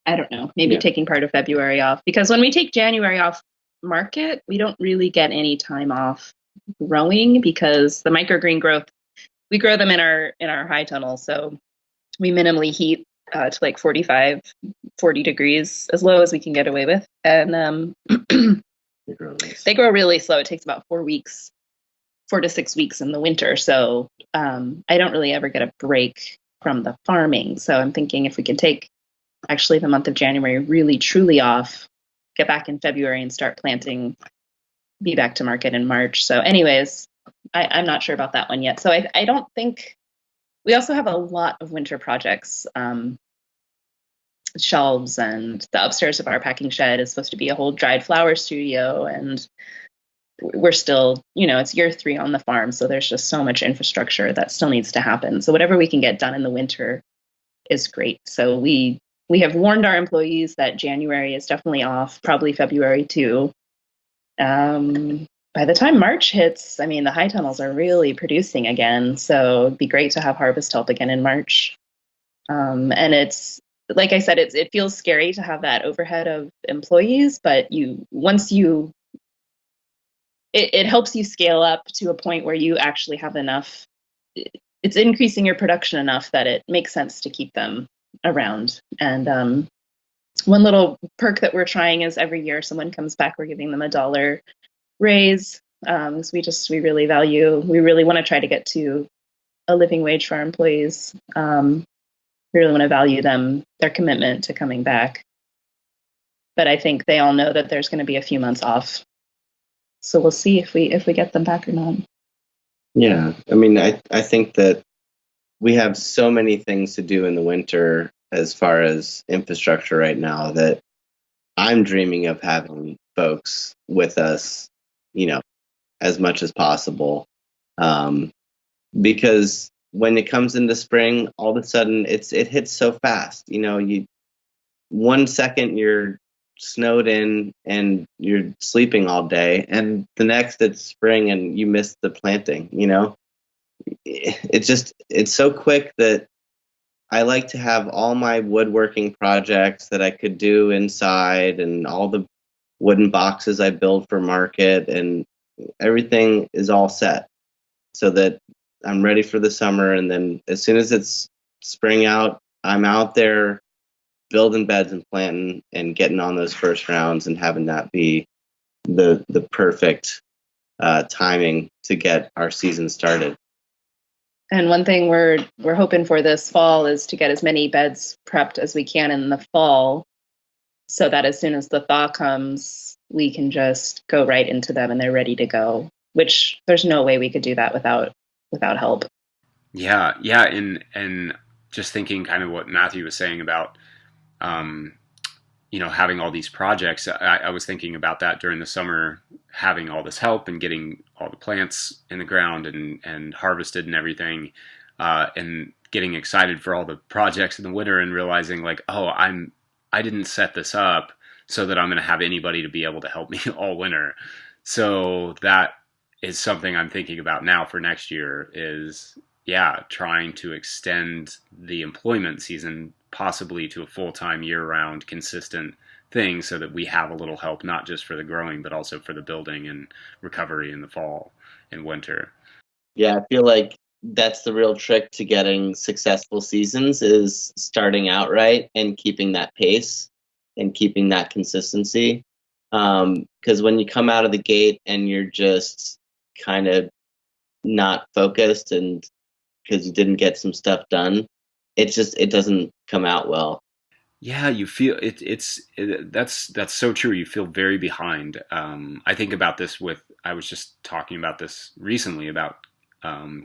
I don't know, maybe taking part of February off, because when we take January off market, we don't really get any time off growing, because the microgreen growth, we grow them in our high tunnel, so we minimally heat to like 45, 40 degrees, as low as we can get away with. And they grow really slow. It takes about 4 to 6 weeks in the winter. So I don't really ever get a break from the farming. So I'm thinking if we can take actually the month of January really truly off, get back in February and start planting, be back to market in March. So anyways, I'm not sure about that one yet. So I don't think, we also have a lot of winter projects, shelves, and the upstairs of our packing shed is supposed to be a whole dried flower studio. And we're still, it's year 3 on the farm. So there's just so much infrastructure that still needs to happen. So whatever we can get done in the winter is great. So we have warned our employees that January is definitely off, probably February too. By the time March hits, I mean, the high tunnels are really producing again. So it'd be great to have harvest help again in March. And it's, like I said, it feels scary to have that overhead of employees, but it helps you scale up to a point where you actually have enough. It's increasing your production enough that it makes sense to keep them around. And one little perk that we're trying is every year someone comes back, we're giving them $1 raise. So we really want to try to get to a living wage for our employees. We really want to value their commitment to coming back. But I think they all know that there's going to be a few months off. So we'll see if we get them back or not. Yeah, I mean, I think that we have so many things to do in the winter as far as infrastructure right now that I'm dreaming of having folks with us, as much as possible. Because when it comes into spring, all of a sudden it hits so fast. 1 second you're snowed in and you're sleeping all day, and the next it's spring and you miss the planting. It's so quick that I like to have all my woodworking projects that I could do inside, and all the wooden boxes I build for market, and everything is all set so that I'm ready for the summer. And then as soon as it's spring out, I'm out there building beds and planting and getting on those first rounds and having that be the perfect timing to get our season started. And one thing we're hoping for this fall is to get as many beds prepped as we can in the fall, so that as soon as the thaw comes, we can just go right into them and they're ready to go, which there's no way we could do that without help. Yeah. And just thinking kind of what Matthew was saying about, having all these projects, I was thinking about that during the summer, having all this help and getting all the plants in the ground and harvested and everything, and getting excited for all the projects in the winter and realizing like, oh, I didn't set this up so that I'm going to have anybody to be able to help me all winter. So that is something I'm thinking about now for next year is, trying to extend the employment season possibly to a full-time year-round consistent thing so that we have a little help, not just for the growing, but also for the building and recovery in the fall and winter. Yeah, I feel like that's the real trick to getting successful seasons is starting out right and keeping that pace and keeping that consistency. Because when you come out of the gate and you're just kind of not focused and because you didn't get some stuff done, it doesn't come out well. Yeah, you feel that's so true. You feel very behind. I think about this I was just talking about this recently about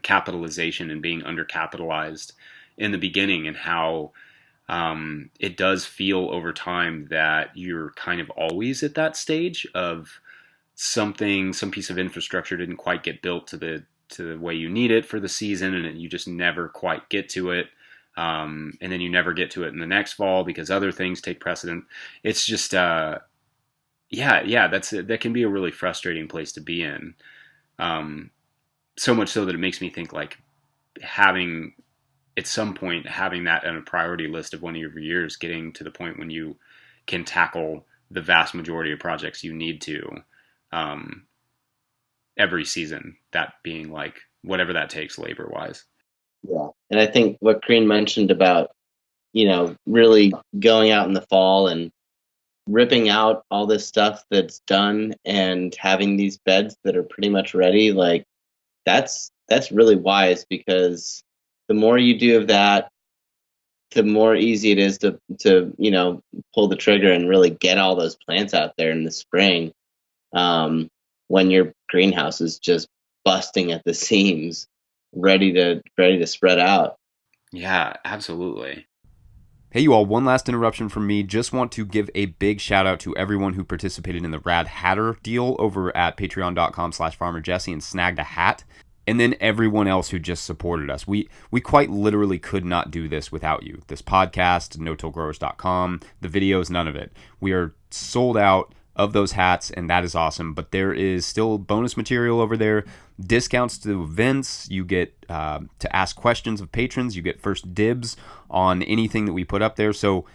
capitalization and being undercapitalized in the beginning, and how it does feel over time that you're kind of always at that stage of some piece of infrastructure didn't quite get built to the way you need it for the season, and you just never quite get to it. And then you never get to it in the next fall because other things take precedent. It's just, that can be a really frustrating place to be in. So much so that it makes me think like at some point having that on a priority list of one of your years, getting to the point when you can tackle the vast majority of projects you need to every season, that being like whatever that takes labor wise. Yeah. And I think what Corrine mentioned about, really going out in the fall and ripping out all this stuff that's done and having these beds that are pretty much ready, like that's really wise, because the more you do of that, the more easy it is to pull the trigger and really get all those plants out there in the spring, when your greenhouse is just busting at the seams, ready to spread out. Yeah, absolutely. Hey, you all, one last interruption from me. Just want to give a big shout out to everyone who participated in the Rad Hatter deal over at patreon.com/farmerjesse and snagged a hat. And then everyone else who just supported us. We quite literally could not do this without you. This podcast, no-tillgrowers.com, the videos, none of it. We are sold out of those hats, and that is awesome. But there is still bonus material over there, discounts to events. You get to ask questions of patrons. You get first dibs on anything that we put up there. So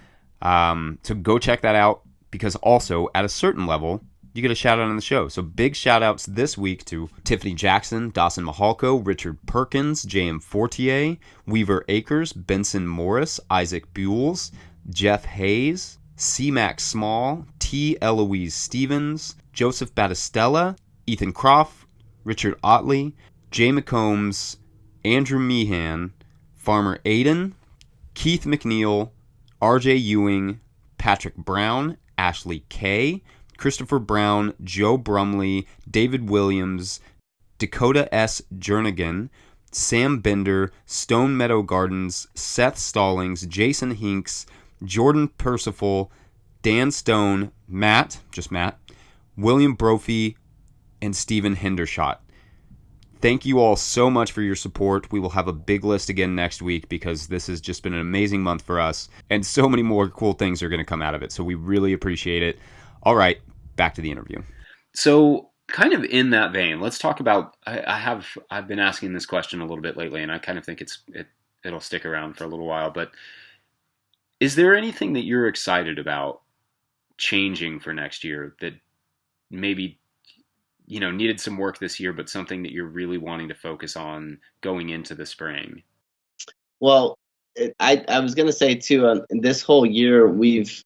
go check that out, because also at a certain level, you get a shout out on the show. So big shout outs this week to Tiffany Jackson, Dawson Mahalko, Richard Perkins, J.M. Fortier, Weaver Akers, Benson Morris, Isaac Buells, Jeff Hayes, C. Mac Small, T. Eloise Stevens, Joseph Battistella, Ethan Croft, Richard Otley, Jay McCombs, Andrew Meehan, Farmer Aiden, Keith McNeil, R.J. Ewing, Patrick Brown, Ashley K., Christopher Brown, Joe Brumley, David Williams, Dakota S. Jernigan, Sam Bender, Stone Meadow Gardens, Seth Stallings, Jason Hinks, Jordan Percival, Dan Stone, Matt, William Brophy, and Stephen Hendershot. Thank you all so much for your support. We will have a big list again next week, because this has just been an amazing month for us, and so many more cool things are going to come out of it. So we really appreciate it. All right, back to the interview. So kind of in that vein, let's talk about, I've been asking this question a little bit lately, and I kind of think it'll stick around for a little while, but is there anything that you're excited about changing for next year that maybe, needed some work this year, but something that you're really wanting to focus on going into the spring? Well, I was going to say too, this whole year, we've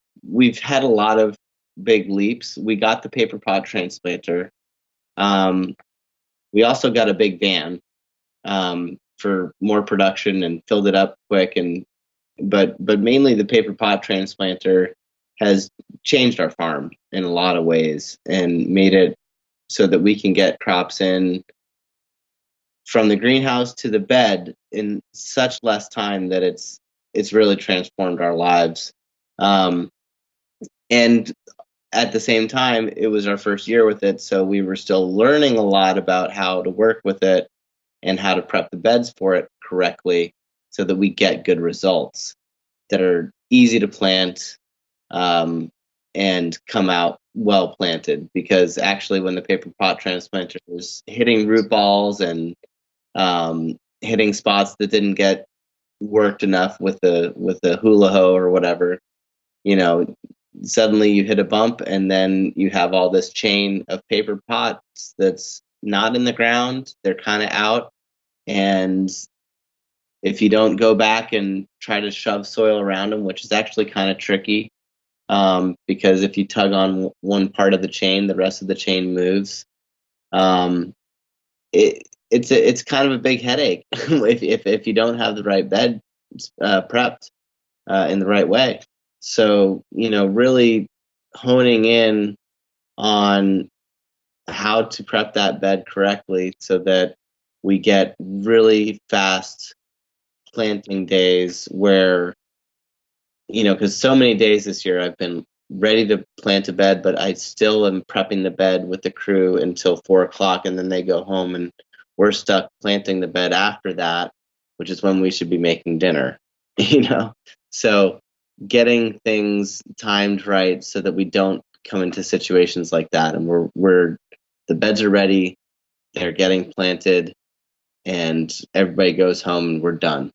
had a lot of big leaps. We got the paper pot transplanter. We also got a big van for more production and filled it up quick. But mainly the paper pot transplanter has changed our farm in a lot of ways and made it so that we can get crops in from the greenhouse to the bed in such less time that it's really transformed our lives. And at the same time, it was our first year with it, so we were still learning a lot about how to work with it and how to prep the beds for it correctly so that we get good results that are easy to plant and come out well planted. Because actually, when the paper pot transplanter was hitting root balls and hitting spots that didn't get worked enough with the hula hoe or whatever, suddenly you hit a bump, and then you have all this chain of paper pots that's not in the ground. They're kind of out. And if you don't go back and try to shove soil around them, which is actually kind of tricky, because if you tug on one part of the chain, the rest of the chain moves. It's kind of a big headache if you don't have the right bed prepped in the right way. So, really honing in on how to prep that bed correctly so that we get really fast planting days where, because so many days this year I've been ready to plant a bed, but I still am prepping the bed with the crew until 4 o'clock, and then they go home and we're stuck planting the bed after that, which is when we should be making dinner, So getting things timed right so that we don't come into situations like that, and the beds are ready, they're getting planted, and everybody goes home and we're done.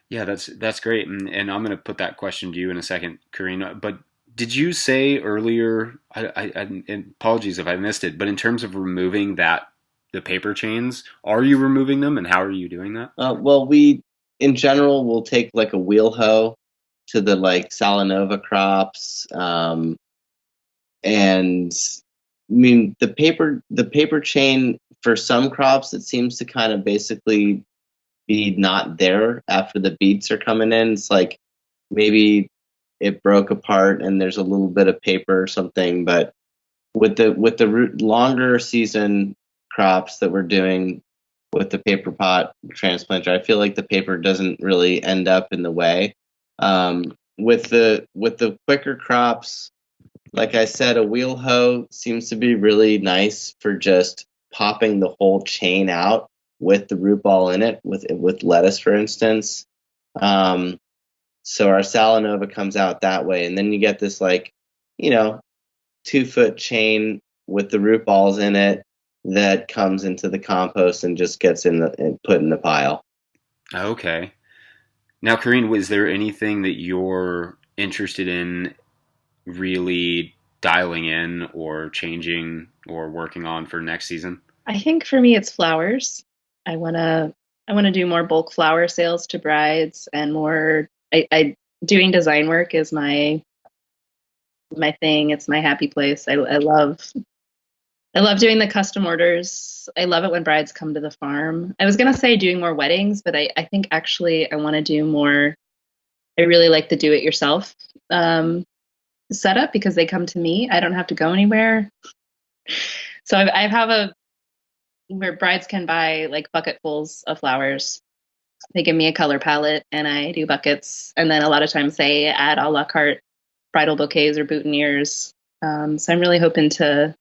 Yeah, that's great, and I'm going to put that question to you in a second, Corrine. But did you say earlier? And apologies if I missed it, but in terms of removing the paper chains, are you removing them, and how are you doing that? Well, we in general will take like a wheel hoe to the like Salanova crops, and I mean the paper chain for some crops, it seems to kind of basically be not there after the beets are coming in. It's like maybe it broke apart and there's a little bit of paper or something. But with the longer season crops that we're doing with the paper pot transplanter, I feel like the paper doesn't really end up in the way. With the quicker crops, like I said, a wheel hoe seems to be really nice for just popping the whole chain out with the root ball in it, with lettuce, for instance. So our Salanova comes out that way, and then you get this 2-foot chain with the root balls in it that comes into the compost and just gets put in the pile. Okay. Now, Corrine, was there anything that you're interested in really dialing in or changing or working on for next season? I think for me, it's flowers. I wanna do more bulk flower sales to brides and more. I doing design work is my thing. It's my happy place. I love doing the custom orders. I love it when brides come to the farm. I was gonna say doing more weddings, but I think actually I want to do more. I really like the do it yourself setup because they come to me. I don't have to go anywhere. So I have a where brides can buy like bucketfuls of flowers. They give me a color palette and I do buckets. And then a lot of times they add a la carte bridal bouquets or boutonnieres. So I'm really hoping to.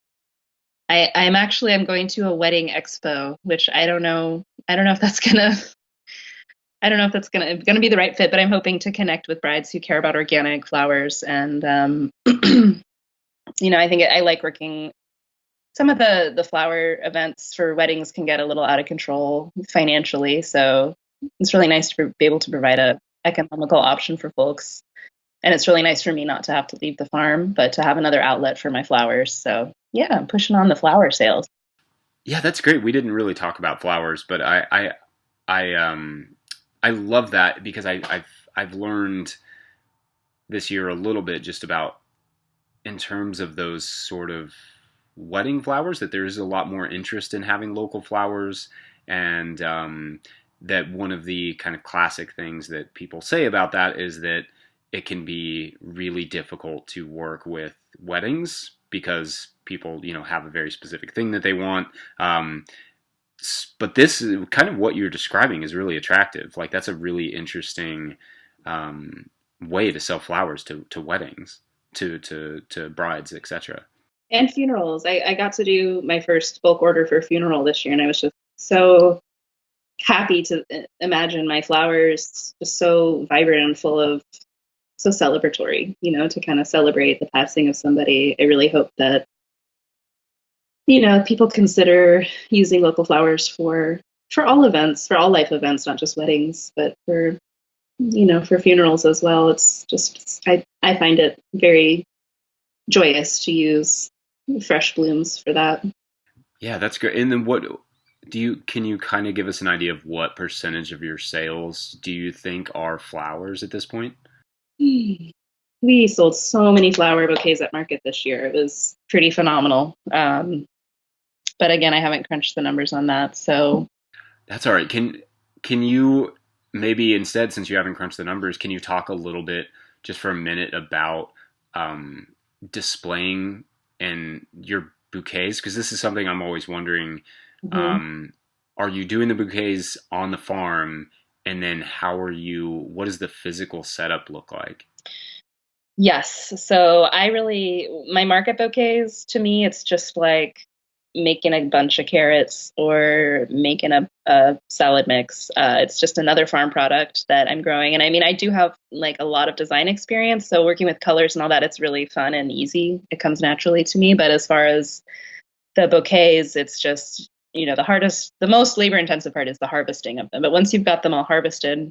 I'm going to a wedding expo, which I don't know. I don't know if that's gonna. I don't know if that's gonna be the right fit, but I'm hoping to connect with brides who care about organic flowers. And I think I like working. Some of the flower events for weddings can get a little out of control financially, so it's really nice to be able to provide a economical option for folks. And it's really nice for me not to have to leave the farm, but to have another outlet for my flowers. So yeah, I'm pushing on the flower sales. Yeah, that's great. We didn't really talk about flowers, but I love that because I've learned this year a little bit just about in terms of those sort of wedding flowers that there is a lot more interest in having local flowers, and that one of the kind of classic things that people say about that is that it can be really difficult to work with weddings because people have a very specific thing that they want. But this is kind of what you're describing is really attractive. Like that's a really interesting way to sell flowers to weddings, to brides, etc. And funerals. I got to do my first bulk order for a funeral this year, and I was just so happy to imagine my flowers just so vibrant and full of so celebratory, to kind of celebrate the passing of somebody. I really hope that, people consider using local flowers for all events, for all life events, not just weddings, but for funerals as well. It's just, I find it very joyous to use fresh blooms for that. Yeah, that's great. And then can you kind of give us an idea of what percentage of your sales do you think are flowers at this point? We sold so many flower bouquets at market this year. It was pretty phenomenal. But again, I haven't crunched the numbers on that. So that's all right. Can you maybe instead, since you haven't crunched the numbers, can you talk a little bit just for a minute about displaying and your bouquets? Because this is something I'm always wondering. mm-hmm. are you doing the bouquets on the farm? And then what does the physical setup look like? Yes. So my market bouquets, to me, it's just like making a bunch of carrots or making a salad mix. It's just another farm product that I'm growing. And I mean, I do have like a lot of design experience. So working with colors and all that, it's really fun and easy. It comes naturally to me. But as far as the bouquets, it's just, the most labor intensive part is the harvesting of them. But once you've got them all harvested,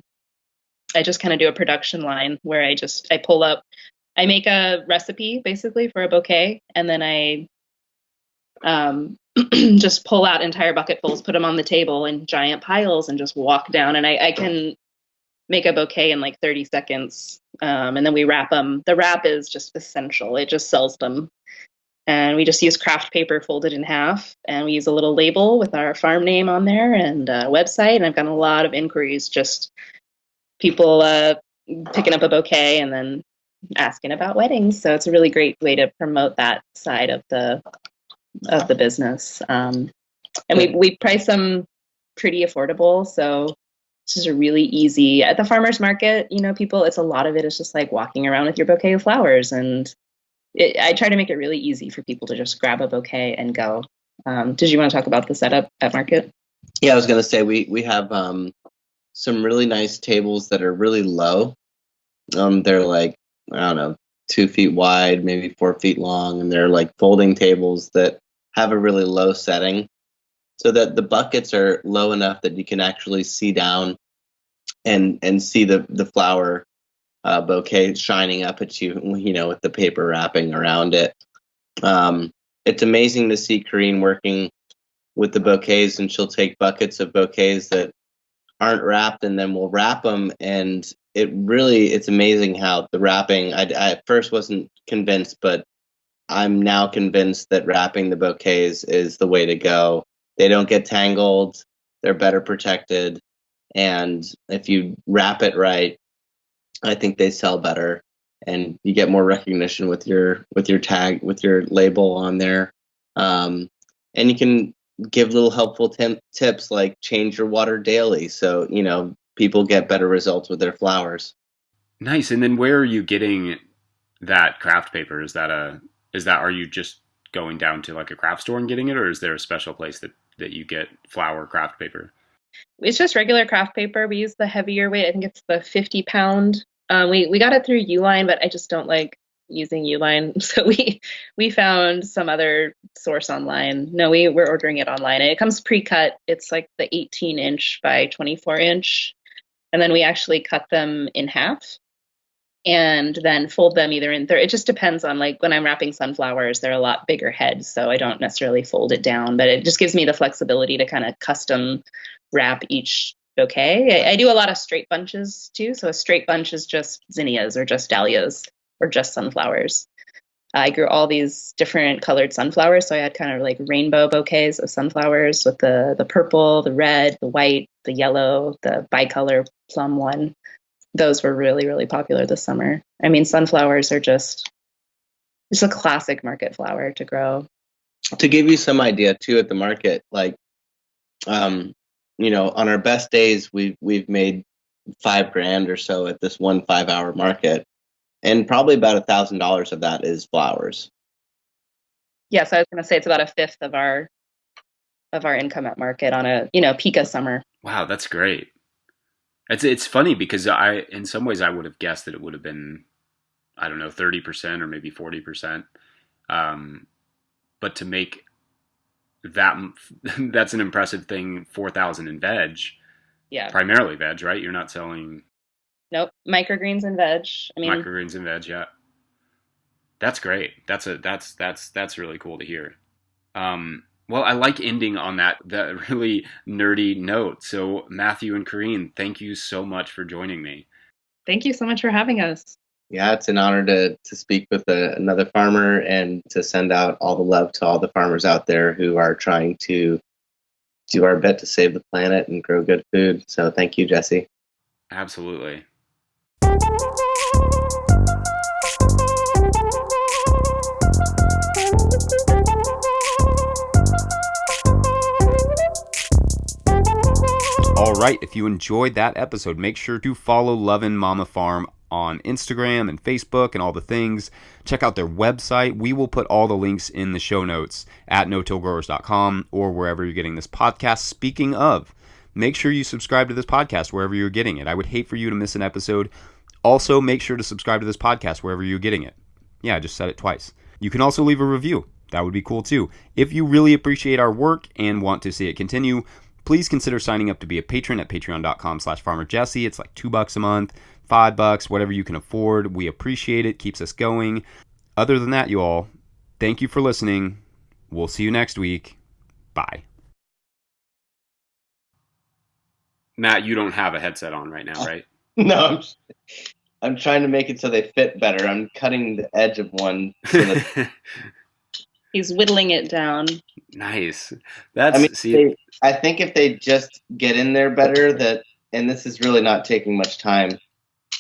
I just kind of do a production line where I make a recipe basically for a bouquet, and then I just pull out entire bucketfuls, put them on the table in giant piles, and just walk down. And I can make a bouquet in like 30 seconds. And then we wrap them. The wrap is just essential. It just sells them. And we just use craft paper folded in half. And we use a little label with our farm name on there and a website. And I've gotten a lot of inquiries, just people picking up a bouquet and then asking about weddings. So it's a really great way to promote that side of the business. And we price them pretty affordable. So it's just a really easy at the farmer's market, it's a lot of it is just like walking around with your bouquet of flowers. And I try to make it really easy for people to just grab a bouquet and go. Did you want to talk about the setup at market? Yeah, I was going to say we have some really nice tables that are really low. They're like, I don't know, 2 feet wide, maybe 4 feet long, and they're like folding tables that have a really low setting, so that the buckets are low enough that you can actually see down and see the flower bouquet shining up at you, with the paper wrapping around it. It's amazing to see Corrine working with the bouquets, and she'll take buckets of bouquets that aren't wrapped, and then we'll wrap them. And it's amazing how the wrapping, I at first wasn't convinced, but I'm now convinced that wrapping the bouquets is the way to go. They don't get tangled, they're better protected, and if you wrap it right, I think they sell better, and you get more recognition with your tag, with your label on there. And you can give little helpful tips like change your water daily, so people get better results with their flowers. Nice. And then where are you getting that craft paper? Are you just going down to like a craft store and getting it, or is there a special place that you get flower craft paper? It's just regular craft paper. We use the heavier weight. I think it's the 50 pound. We got it through Uline, but I just don't like using Uline. So we found some other source online. No, we're ordering it online. And it comes pre-cut. It's like the 18-inch by 24-inch. And then we actually cut them in half and then fold them either in third. It just depends on, like, when I'm wrapping sunflowers, they're a lot bigger heads, so I don't necessarily fold it down, but it just gives me the flexibility to kind of custom wrap each bouquet. I do a lot of straight bunches too. So a straight bunch is just zinnias or just dahlias or just sunflowers. I grew all these different colored sunflowers. So I had kind of like rainbow bouquets of sunflowers with the purple, the red, the white, the yellow, the bicolor plum one. Those were really, really popular this summer. I mean, sunflowers are just a classic market flower to grow. To give you some idea too, at the market, like, on our best days, we've made $5,000 or so at this 1 5-hour market, and probably about $1,000 of that is flowers. Yes, I was going to say it's about a fifth of our income at market on a peak of summer. Wow, that's great. It's funny because in some ways I would have guessed that it would have been, I don't know, 30% or maybe 40%. But to make that's an impressive thing. 4,000 in veg. Yeah. Primarily veg, right? You're not selling. Nope. Microgreens and veg. Microgreens and veg. Yeah. That's great. That's really cool to hear. Well, I like ending on that really nerdy note. So Matthew and Corrine, thank you so much for joining me. Thank you so much for having us. Yeah, it's an honor to speak with another farmer and to send out all the love to all the farmers out there who are trying to do our bit to save the planet and grow good food. So thank you, Jesse. Absolutely. All right, if you enjoyed that episode, make sure to follow Lovin Mama Farm on Instagram and Facebook and all the things. Check out their website. We will put all the links in the show notes at no-tillgrowers.com or wherever you're getting this podcast. Speaking of, make sure you subscribe to this podcast wherever you're getting it. I would hate for you to miss an episode. Also, make sure to subscribe to this podcast wherever you're getting it. Yeah, I just said it twice. You can also leave a review. That would be cool too. If you really appreciate our work and want to see it continue, please consider signing up to be a patron at patreon.com/farmerjesse. It's like $2 a month, $5, whatever you can afford. We appreciate it. Keeps us going. Other than that, you all, thank you for listening. We'll see you next week. Bye. Matt, you don't have a headset on right now, right? No, I'm trying to make it so they fit better. I'm cutting the edge of one. So that He's whittling it down. Nice. I think if they just get in there better, and this is really not taking much time.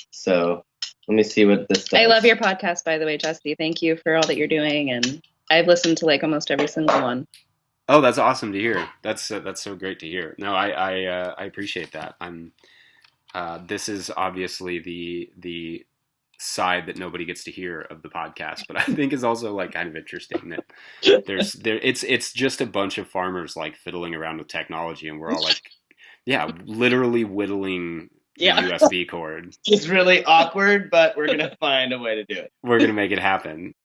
So let me see what this does. I love your podcast, by the way, Jesse. Thank you for all that you're doing, and I've listened to like almost every single one. Oh, that's awesome to hear. That's so great to hear. No, I appreciate that. This is obviously the side that nobody gets to hear of the podcast, but I think is also like kind of interesting that it's just a bunch of farmers like fiddling around with technology, and we're all like, yeah, literally whittling the USB cord. It's really awkward, but we're gonna find a way to do it. We're gonna make it happen.